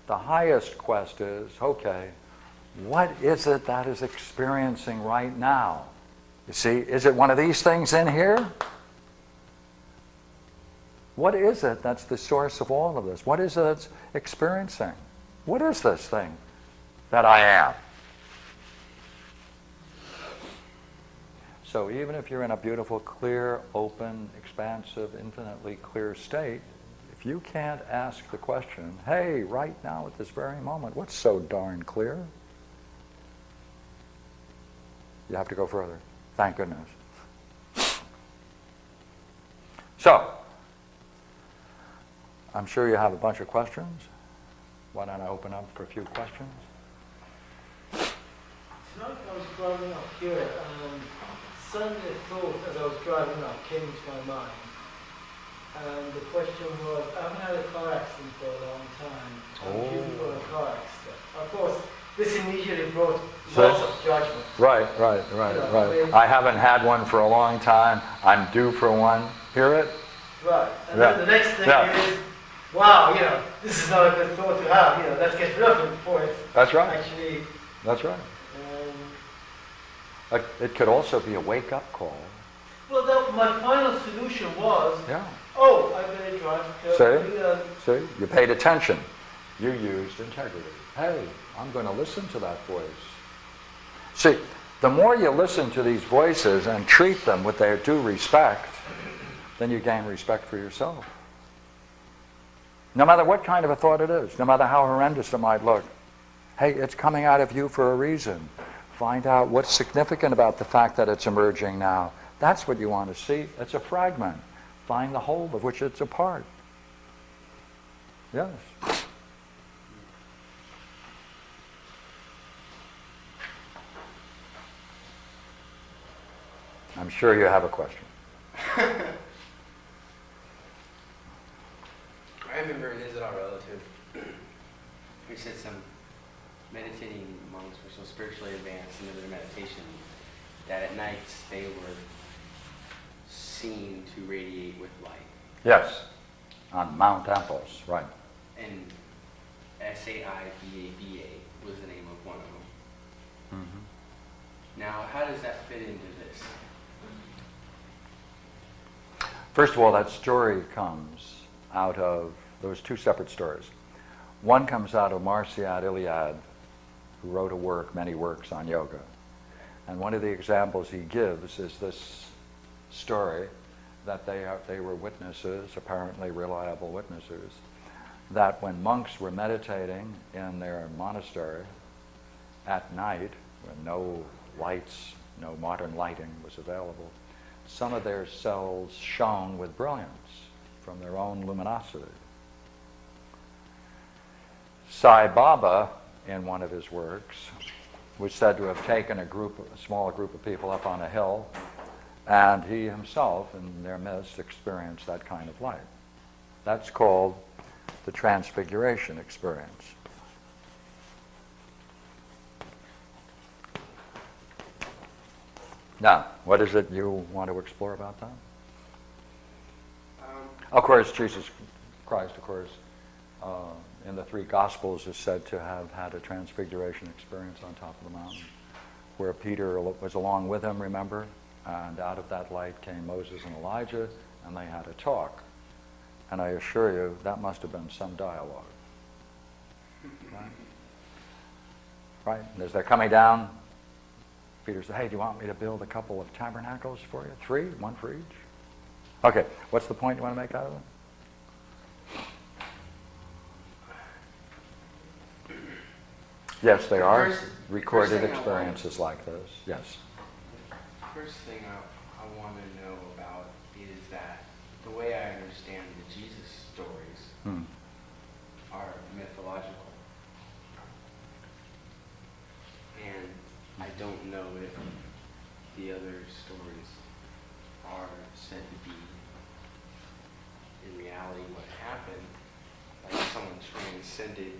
S1: The highest quest is, okay, what is it that is experiencing right now? You see, is it one of these things in here? What is it that's the source of all of this? What is it that's experiencing? What is this thing that I am? So even if you're in a beautiful, clear, open, expansive, infinitely clear state, if you can't ask the question, hey, right now at this very moment, what's so darn clear? You have to go further. Thank goodness. So, I'm sure you have a bunch of questions. Why don't I open up for a few questions?
S2: Tonight I was driving up here, and suddenly a thought as I was driving up came into my mind. And the question was, I haven't had a car accident for a long time. I'm due for a car accident. Of course, this immediately brought lots of judgment.
S1: Right. I haven't had one for a long time. I'm due for one. Hear it?
S2: Right. And then the next thing is, wow, this is not a good thought to have. Let's get rid of it before it
S1: That's right.
S2: actually...
S1: That's right. It could also be a wake-up call.
S2: Well, my final solution was, I better drive carefully.
S1: See? You paid attention. You used integrity. Hey, I'm going to listen to that voice. See, the more you listen to these voices and treat them with their due respect, then you gain respect for yourself. No matter what kind of a thought it is, no matter how horrendous it might look, hey, it's coming out of you for a reason. Find out what's significant about the fact that it's emerging now. That's what you want to see. It's a fragment. Find the whole of which it's a part. Yes. I'm sure you have a question.
S3: I remember an Israel relative who said some meditating monks were so spiritually advanced into their meditation that at night they were seen to radiate with light.
S1: Yes, on Mount Athos, right.
S3: And Saibaba was the name of one of them. Mm-hmm. Now, how does that fit into this?
S1: First of all, that story comes out of those two separate stories. One comes out of Marsyad Iliad, who wrote a work, many works on yoga. And one of the examples he gives is this story that they were witnesses, apparently reliable witnesses, that when monks were meditating in their monastery at night, when no lights, no modern lighting was available, some of their cells shone with brilliance from their own luminosity. Saibaba, in one of his works, was said to have taken a small group of people up on a hill, and he himself, in their midst, experienced that kind of light. That's called the transfiguration experience. Now, what is it you want to explore about that? Of course, Jesus Christ, in the three Gospels is said to have had a transfiguration experience on top of the mountain, where Peter was along with him, remember? And out of that light came Moses and Elijah, and they had a talk. And I assure you, that must have been some dialogue. Right? And as they're coming down, Peter said, hey, do you want me to build a couple of tabernacles for you? 3? One for each? Okay, what's the point you want to make out of it? Yes, they are recorded experiences like this. Yes.
S3: First thing I want to know about is that the way I understand the Jesus stories are mythological. And I don't know if the other stories are said to be in reality what happened, like someone transcended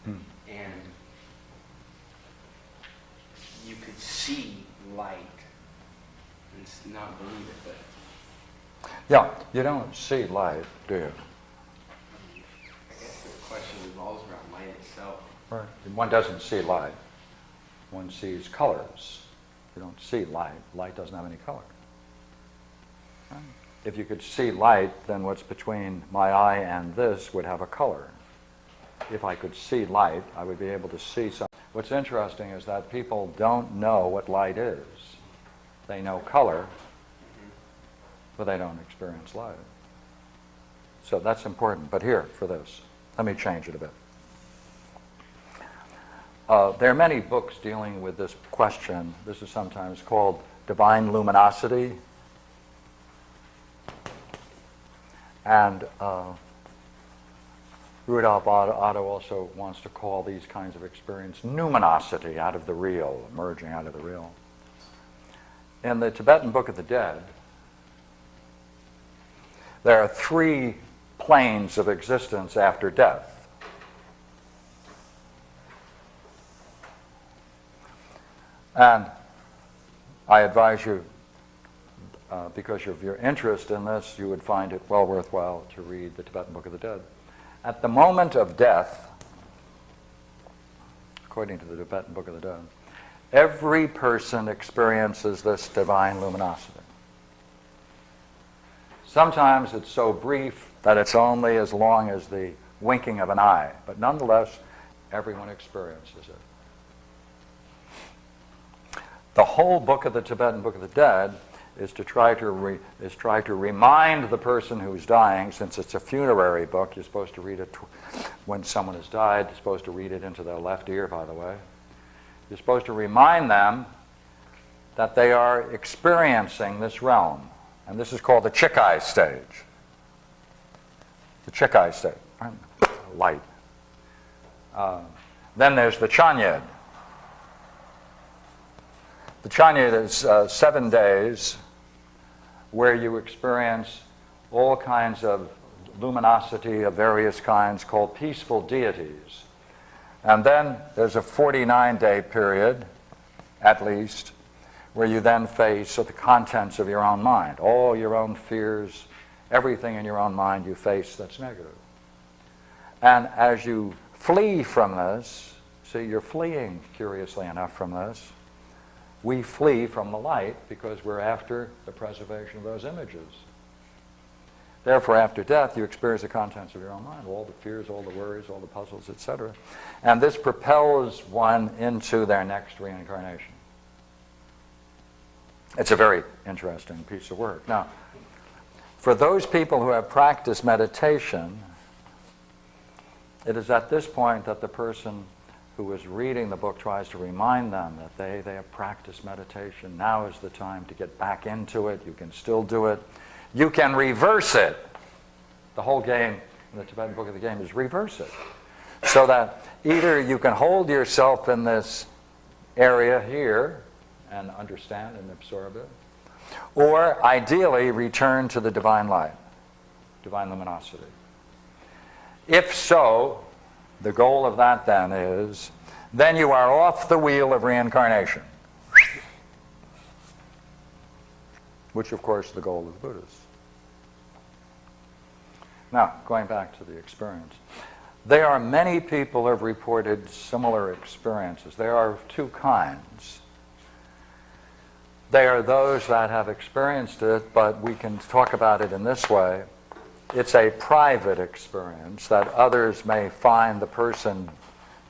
S3: and see light and not believe it, but
S1: Yeah, you don't see light, do you?
S3: I guess the question revolves around light itself.
S1: Right. One doesn't see light. One sees colors. You don't see light. Light doesn't have any color. Right? If you could see light, then what's between my eye and this would have a color. If I could see light, I would be able to see something. What's interesting is that people don't know what light is. They know color, but they don't experience light. So that's important. But here, for this, let me change it a bit. There are many books dealing with this question. This is sometimes called divine luminosity. And Rudolf Otto also wants to call these kinds of experience numinosity, out of the real, emerging out of the real. In the Tibetan Book of the Dead, there are 3 planes of existence after death. And I advise you, because of your interest in this, you would find it well worthwhile to read the Tibetan Book of the Dead. At the moment of death, according to the Tibetan Book of the Dead, every person experiences this divine luminosity. Sometimes it's so brief that it's only as long as the winking of an eye, but nonetheless, everyone experiences it. The whole book of the Tibetan Book of the Dead is to try to remind the person who's dying, since it's a funerary book. You're supposed to read it when someone has died. You're supposed to read it into their left ear, by the way. You're supposed to remind them that they are experiencing this realm. And this is called the Chikai stage. The Chikai stage, right? Light. Then there's the Chanyed. The Chanyed is 7 days where you experience all kinds of luminosity of various kinds called peaceful deities. And then there's a 49-day period, at least, where you then face the contents of your own mind. All your own fears, everything in your own mind you face that's negative. And as you flee from this, see, you're fleeing, curiously enough, from this. We flee from the light because we're after the preservation of those images. Therefore, after death, you experience the contents of your own mind, all the fears, all the worries, all the puzzles, etc. And this propels one into their next reincarnation. It's a very interesting piece of work. Now, for those people who have practiced meditation, it is at this point that the person who is reading the book tries to remind them that they have practiced meditation. Now is the time to get back into it. You can still do it. You can reverse it. The whole game in the Tibetan Book of the Game is reverse it. So that either you can hold yourself in this area here and understand and absorb it, or ideally return to the divine light, divine luminosity. If so, the goal of that then is, then you are off the wheel of reincarnation, which of course is the goal of the Buddhists. Now, going back to the experience. There are many people who have reported similar experiences. There are 2 kinds. They are those that have experienced it, but we can talk about it in this way. It's a private experience that others may find the person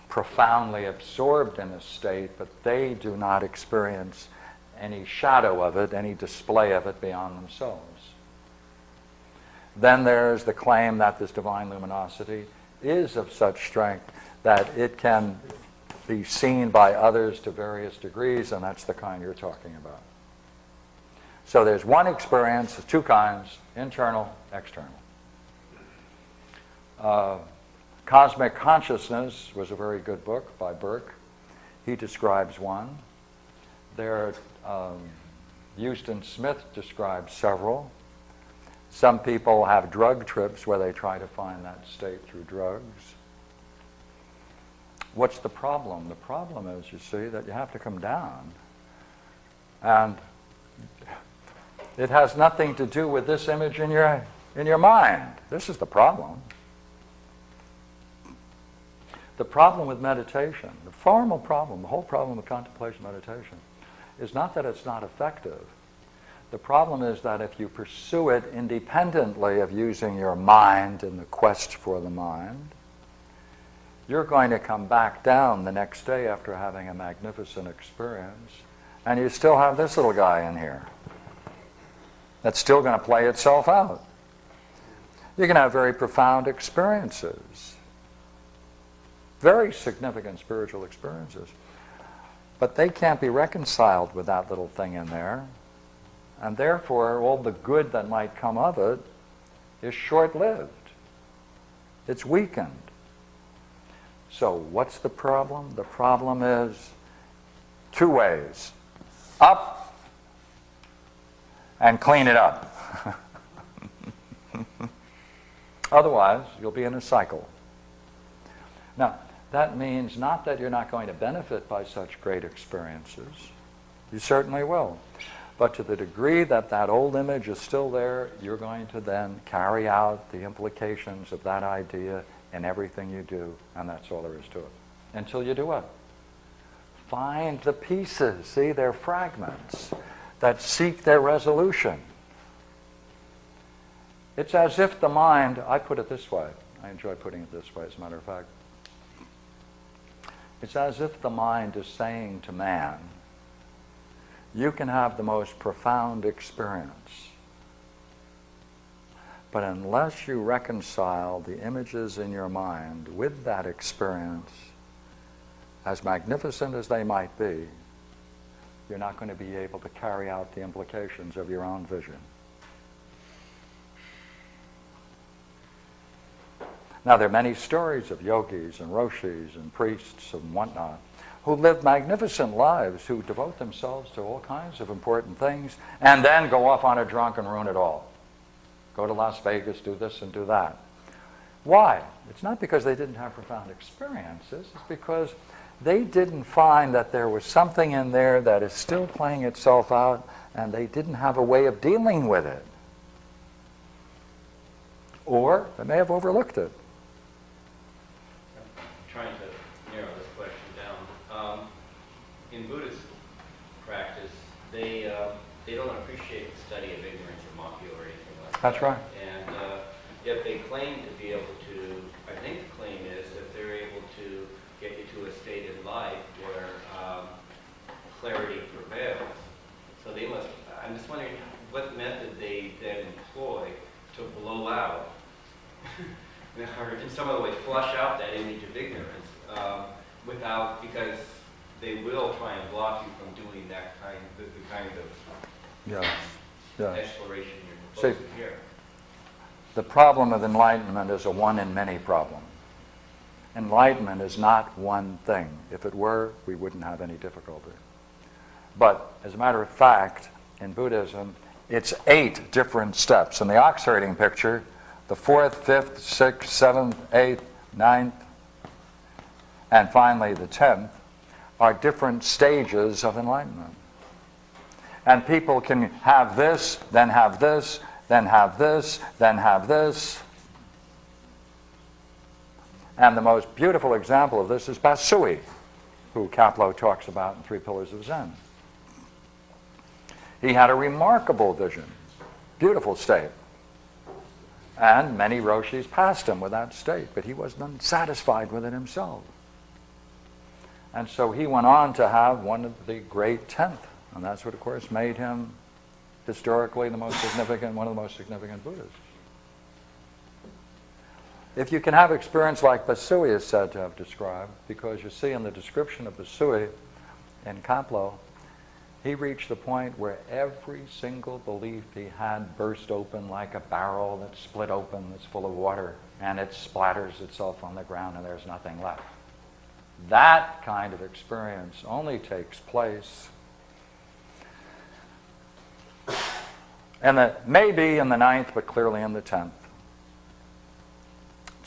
S1: profoundly absorbed in a state, but they do not experience any shadow of it, any display of it beyond themselves. Then there's the claim that this divine luminosity is of such strength that it can be seen by others to various degrees, and that's the kind you're talking about. So there's one experience, 2 kinds, internal, external. Cosmic Consciousness was a very good book by Burke. He describes one. Houston Smith describes several. Some people have drug trips where they try to find that state through drugs. What's the problem? The problem is, you see, that you have to come down And it has nothing to do with this image in your mind. This is the problem. The problem with meditation, the formal problem, the whole problem with contemplation meditation, is not that it's not effective. The problem is that if you pursue it independently of using your mind in the quest for the mind, you're going to come back down the next day after having a magnificent experience, and you still have this little guy in here that's still going to play itself out. You can have very profound experiences, very significant spiritual experiences, but they can't be reconciled with that little thing in there, and therefore all the good that might come of it is short-lived. It's weakened. So what's the problem? The problem is two ways. Up and clean it up. Otherwise, you'll be in a cycle. Now, that means not that you're not going to benefit by such great experiences. You certainly will. But to the degree that that old image is still there, you're going to then carry out the implications of that idea in everything you do, and that's all there is to it. Until you do what? Find the pieces, see, they're fragments that seek their resolution. It's as if the mind, I put it this way, I enjoy putting it this way as a matter of fact, it's as if the mind is saying to man, you can have the most profound experience, but unless you reconcile the images in your mind with that experience, as magnificent as they might be, you're not going to be able to carry out the implications of your own vision. Now, there are many stories of yogis and roshis and priests and whatnot who live magnificent lives, who devote themselves to all kinds of important things, and then go off on a drunk and ruin it all. Go to Las Vegas, do this and do that. Why? It's not because they didn't have profound experiences. It's because they didn't find that there was something in there that is still playing itself out, and they didn't have a way of dealing with it. Or they may have overlooked it.
S4: Trying to narrow this question down. In Buddhist practice, they don't appreciate the study of ignorance or mafia or anything like that.
S1: That's right.
S4: And yet they claim to be able to, I think the claim is that they're able to get you to a state in life where clarity prevails. So they must, I'm just wondering what method they then employ to blow out or in some other way flush out that image of ignorance without, because they will try and block you from doing that kind, the kind of exploration you're proposing here.
S1: The problem of enlightenment is a one-in-many problem. Enlightenment is not one thing. If it were, we wouldn't have any difficulty. But as a matter of fact, in Buddhism, it's 8 different steps. In the ox herding picture, the 4th, 5th, 6th, 7th, 8th, 9th, and finally the 10th are different stages of enlightenment. And people can have this, then have this, then have this, then have this. And the most beautiful example of this is Basui, who Kapleau talks about in 3 Pillars of Zen. He had a remarkable vision, beautiful state. And many roshis passed him with that state, but he wasn't unsatisfied with it himself. And so he went on to have one of the great 10th, and that's what, of course, made him historically the most significant, one of the most significant Buddhists. If you can have experience like Basui is said to have described, because you see in the description of Basui in Kapleau, he reached the point where every single belief he had burst open like a barrel that's split open, that's full of water, and it splatters itself on the ground and there's nothing left. That kind of experience only takes place maybe in the 9th, but clearly in the 10th.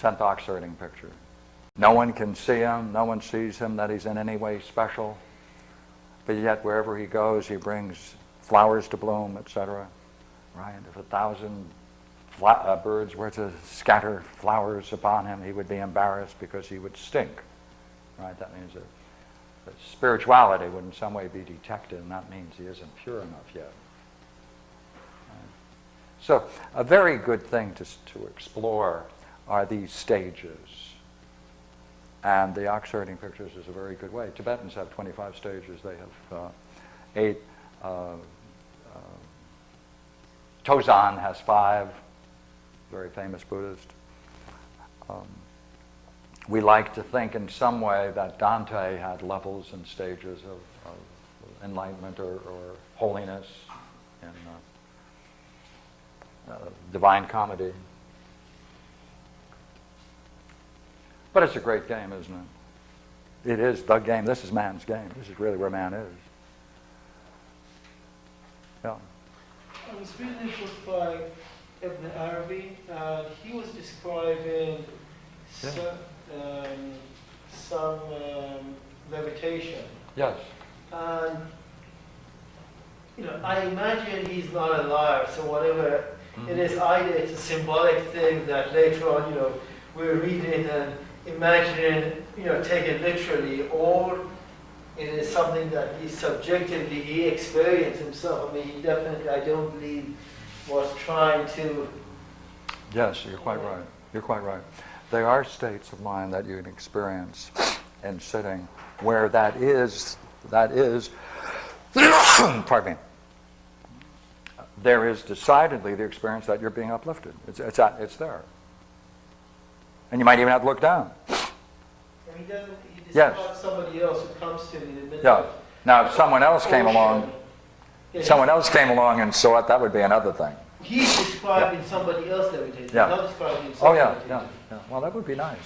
S1: 10th ox herding picture. No one can see him, no one sees him that he's in any way special. but yet wherever he goes, he brings flowers to bloom, etc. Right? If 1,000 birds were to scatter flowers upon him, he would be embarrassed because he would stink. Right? That means that spirituality would in some way be detected, and that means he isn't pure enough yet. Right? So a very good thing to explore are these stages. And the Oxherding pictures is a very good way. Tibetans have 25 stages. They have 8. Tozan has 5, very famous Buddhist. We like to think in some way that Dante had levels and stages of enlightenment or holiness in Divine Comedy. But it's a great game, isn't it? It is the game. This is man's game. This is really where man is. Yeah.
S2: I was reading a book by Ibn Arabi, and he was describing some levitation.
S1: Yes.
S2: And, I imagine he's not a liar, so whatever it is, either it's a symbolic thing that later on, we're reading and imagining, take it literally, or it is something that he experienced himself. I mean, he definitely, I don't believe, was trying to...
S1: Yes, you're quite right. You're quite right. There are states of mind that you can experience in sitting where that is, pardon me, there is decidedly the experience that you're being uplifted. It's there. And you might even have to look down.
S2: And he describes somebody else who comes to him in the middle of...
S1: Now, if someone else came along, and saw it, that would be another thing.
S2: He's describing somebody else levitating, not describing himself.
S1: Oh, yeah. Well, that would be nice.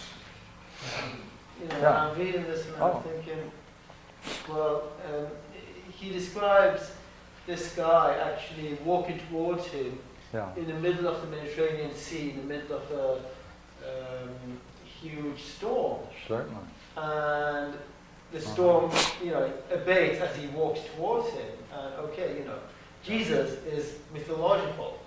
S2: I'm reading this and I'm thinking, he describes this guy actually walking towards him in the middle of the Mediterranean Sea, in the middle of a huge storm.
S1: Certainly.
S2: And the storm, abates as he walks towards him. And Jesus is mythological,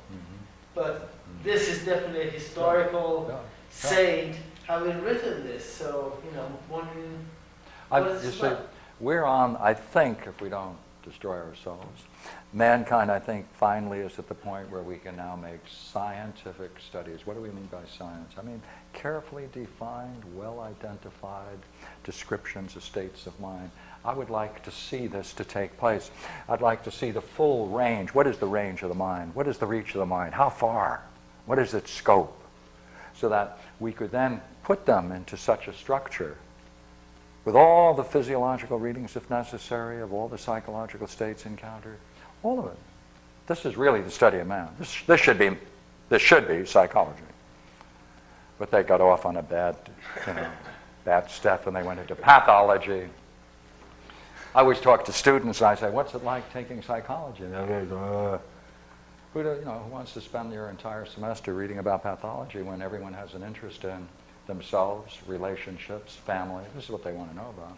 S2: but this is definitely a historical saint having written this. So, wondering what is this about?
S1: We're on, I think, if we don't destroy ourselves, mankind, I think, finally is at the point where we can now make scientific studies. What do we mean by science? I mean, carefully defined, well-identified descriptions of states of mind. I would like to see this to take place. I'd like to see the full range. What is the range of the mind? What is the reach of the mind? How far? What is its scope? So that we could then put them into such a structure with all the physiological readings, if necessary, of all the psychological states encountered. All of it. This is really the study of man. This should be psychology. But they got off on a bad step and they went into pathology. I always talk to students and I say, what's it like taking psychology? And they go, who wants to spend your entire semester reading about pathology when everyone has an interest in themselves, relationships, family? This is what they want to know about.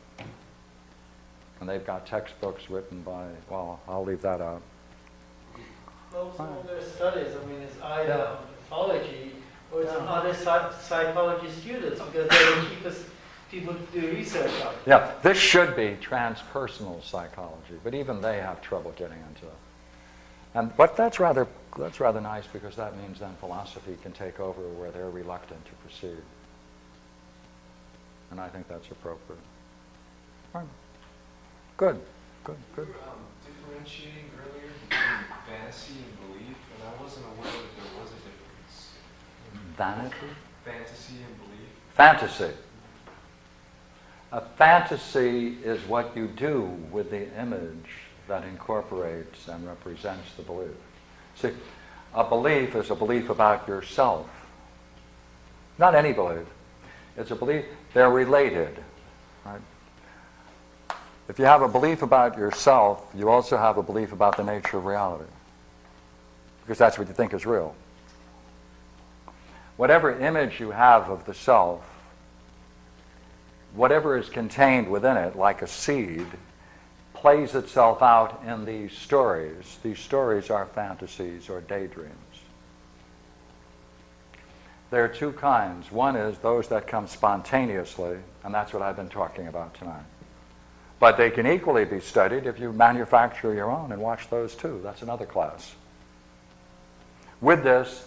S1: And they've got textbooks written by, I'll leave that out.
S2: Well, some of their studies, it's either on pathology or it's on other psychology students, because they're the cheapest people to do research on.
S1: Yeah, this should be transpersonal psychology, but even they have trouble getting into it. But that's rather nice, because that means then philosophy can take over where they're reluctant to proceed. And I think that's appropriate. Right. Good.
S5: You were differentiating earlier between fantasy and belief, and I wasn't aware that there was a difference.
S1: Vanity?
S5: Fantasy and belief.
S1: Fantasy. A fantasy is what you do with the image that incorporates and represents the belief. See, a belief is a belief about yourself. Not any belief. It's a belief. They're related. Right? If you have a belief about yourself, you also have a belief about the nature of reality, because that's what you think is real. Whatever image you have of the self, whatever is contained within it, like a seed, plays itself out in these stories. These stories are fantasies or daydreams. There are two kinds. One is those that come spontaneously, and that's what I've been talking about tonight. But they can equally be studied if you manufacture your own and watch those too. That's another class. With this,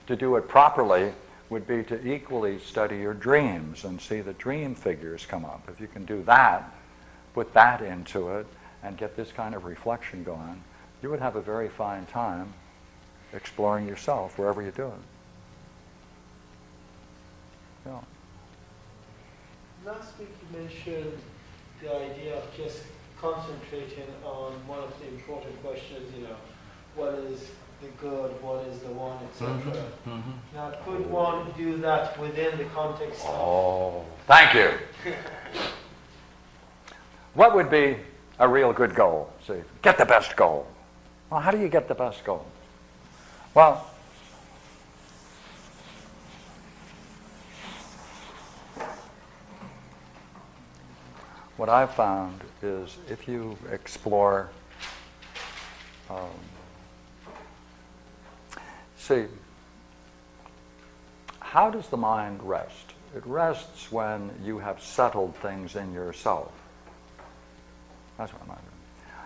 S1: to do it properly would be to equally study your dreams and see the dream figures come up. If you can do that, put that into it, and get this kind of reflection going, you would have a very fine time exploring yourself wherever you do it. Yeah.
S2: Last week you mentioned the idea of just concentrating on one of the important questions, what is the good, what is the one, etc. Now, could one do that within the context of...
S1: Oh, thank you. What would be a real good goal? See, get the best goal. Well, how do you get the best goal? Well, what I've found is if you explore, see, how does the mind rest? It rests when you have settled things in yourself. That's what I'm doing.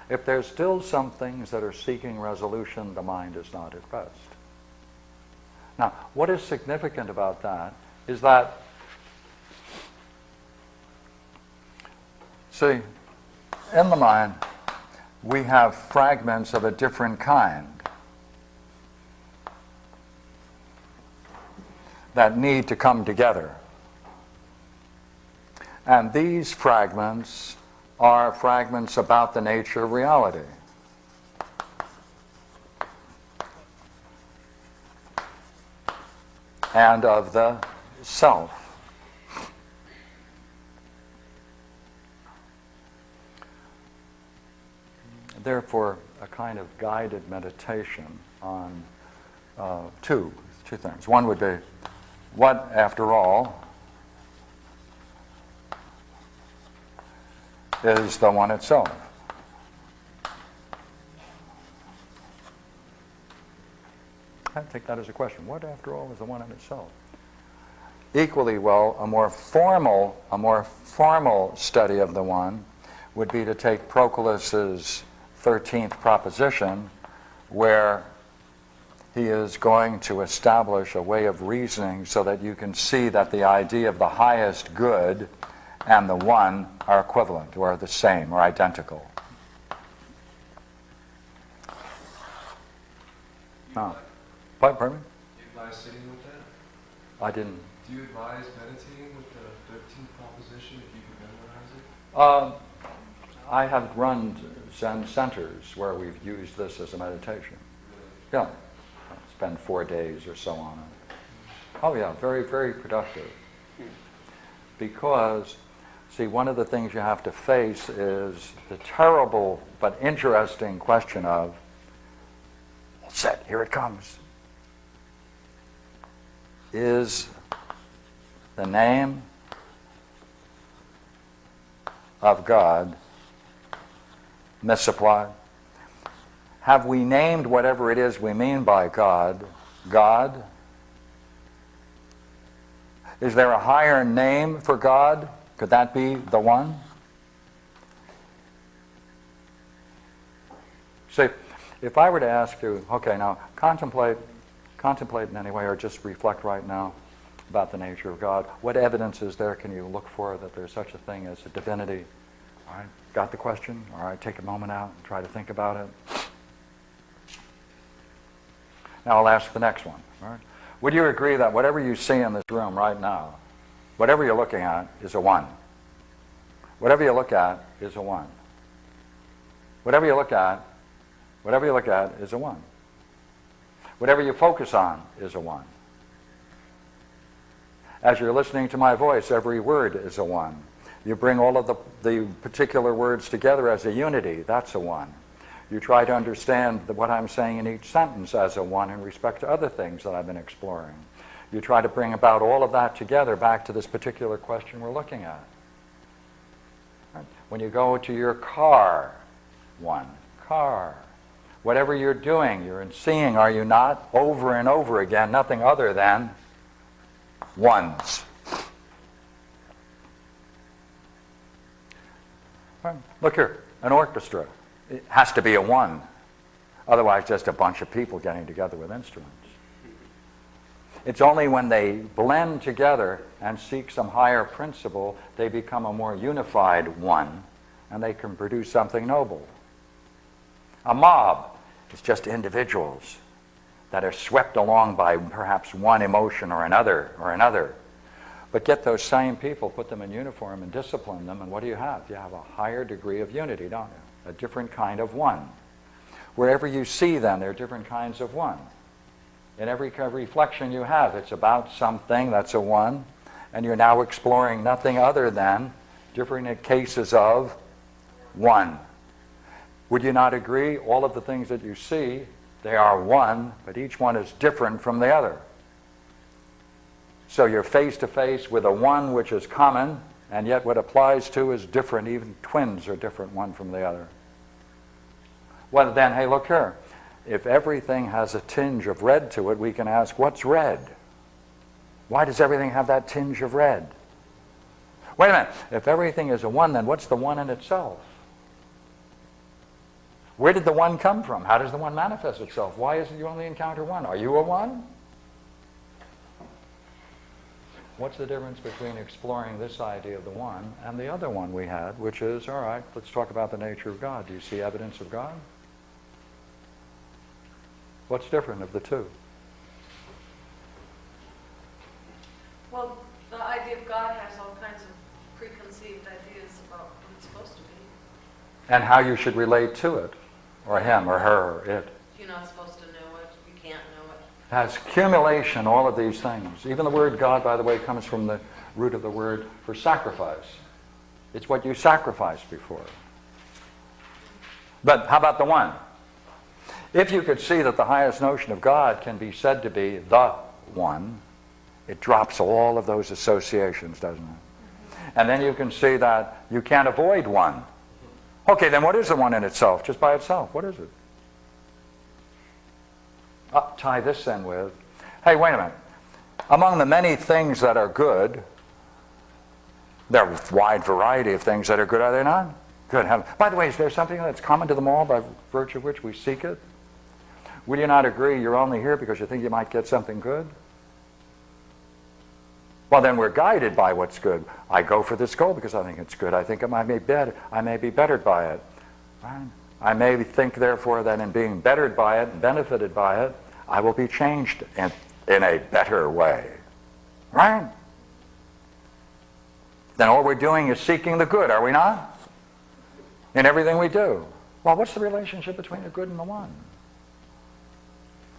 S1: If there's still some things that are seeking resolution, the mind is not at rest. Now, what is significant about that is that, see, in the mind, we have fragments of a different kind that need to come together. And these fragments are fragments about the nature of reality. And of the self. Therefore, a kind of guided meditation on two things. One would be, what, after all, is the one itself? I take that as a question. What, after all, is the one in itself? Equally well, a more formal study of the one would be to take Proclus's 13th proposition, where he is going to establish a way of reasoning so that you can see that the idea of the highest good and the one are equivalent, or are the same, or identical. No. Pardon me?
S5: Do you advise sitting with that?
S1: I didn't.
S5: Do you advise meditating with the 13th proposition if you can memorize it?
S1: I have run Zen centers where we've used this as a meditation.
S5: Really?
S1: Yeah. Spend 4 days or so on it. Oh yeah, very, very productive. Because, see, one of the things you have to face is the terrible but interesting question of, set, here it comes. Is the name of God misapplied? Have we named whatever it is we mean by God, God? Is there a higher name for God? Could that be the one? See, if I were to ask you, okay, now contemplate in any way, or just reflect right now about the nature of God. What evidence is there can you look for that there's such a thing as a divinity? All right, got the question? All right, take a moment out and try to think about it. Now I'll ask the next one. All right. Would you agree that whatever you see in this room right now, whatever you're looking at is a one? Whatever you look at is a one. Whatever you look at is a one. Whatever you focus on is a one. As you're listening to my voice, every word is a one. You bring all of the particular words together as a unity, that's a one. You try to understand what I'm saying in each sentence as a one in respect to other things that I've been exploring. You try to bring about all of that together back to this particular question we're looking at. When you go to your car, one car. Whatever you're doing, you're seeing, are you not? Over and over again, nothing other than ones. Look here, an orchestra. It has to be a one. Otherwise, just a bunch of people getting together with instruments. It's only when they blend together and seek some higher principle, they become a more unified one, and they can produce something noble. A mob is just individuals that are swept along by perhaps one emotion or another. But get those same people, put them in uniform and discipline them, and what do you have? You have a higher degree of unity, don't you? A different kind of one. Wherever you see them, there are different kinds of one. In every reflection you have, it's about something that's a one, and you're now exploring nothing other than different cases of one. Would you not agree? All of the things that you see, they are one, but each one is different from the other. So you're face to face with a one which is common, and yet what applies to is different. Even twins are different one from the other. Well then, hey, look here. If everything has a tinge of red to it, we can ask, what's red? Why does everything have that tinge of red? Wait a minute. If everything is a one, then what's the one in itself? Where did the one come from? How does the one manifest itself? Why is it you only encounter one? Are you a one? What's the difference between exploring this idea of the one and the other one we had, which is, all right, let's talk about the nature of God. Do you see evidence of God? What's different of the two?
S6: Well, the idea of God has all kinds of preconceived ideas about what it's supposed to be.
S1: And how you should relate to it, or him, or her, or it.
S6: You're not supposed to know it. You can't know it.
S1: It has accumulation, all of these things. Even the word God, by the way, comes from the root of the word for sacrifice. It's what you sacrificed before. But how about the one? If you could see that the highest notion of God can be said to be the one, it drops all of those associations, doesn't it? And then you can see that you can't avoid one. Okay, then what is the one in itself, just by itself? What is it? Tie this in with, hey, wait a minute. Among the many things that are good, there are a wide variety of things that are good, are there not? Good. By the way, is there something that's common to them all by virtue of which we seek it? Would you not agree you're only here because you think you might get something good? Well, then we're guided by what's good. I go for this goal because I think it's good. I think it might be better. I may be bettered by it. Right? I may think, therefore, that in being bettered by it and benefited by it, I will be changed in a better way. Right? Then all we're doing is seeking the good, are we not? In everything we do. Well, what's the relationship between the good and the one?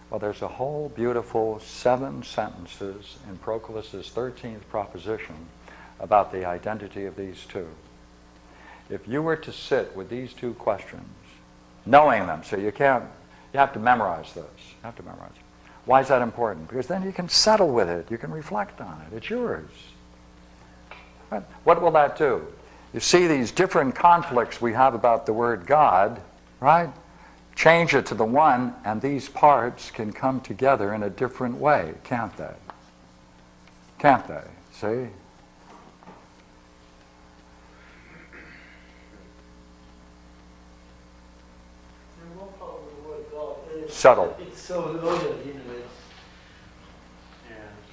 S1: Well, there's a whole beautiful 7 sentences in Proclus's 13th proposition about the identity of these two. If you were to sit with these two questions, knowing them, so you have to memorize this. You have to memorize it. Why is that important? Because then you can settle with it. You can reflect on it. It's yours. Right? What will that do? You see these different conflicts we have about the word God, right? Change it to the one, and these parts can come together in a different way, can't they? Can't they? See?
S2: And one part of the word God is
S1: Subtle.
S2: It's so loaded, you know.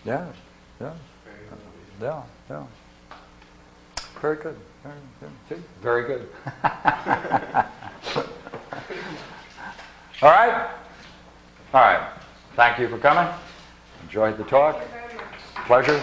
S1: Yeah, yeah. Yeah, yeah. Very good. Very good. See? Very good. All right? All right. Thank you for coming. Enjoyed the talk.
S6: Thank you very much.
S1: Pleasure.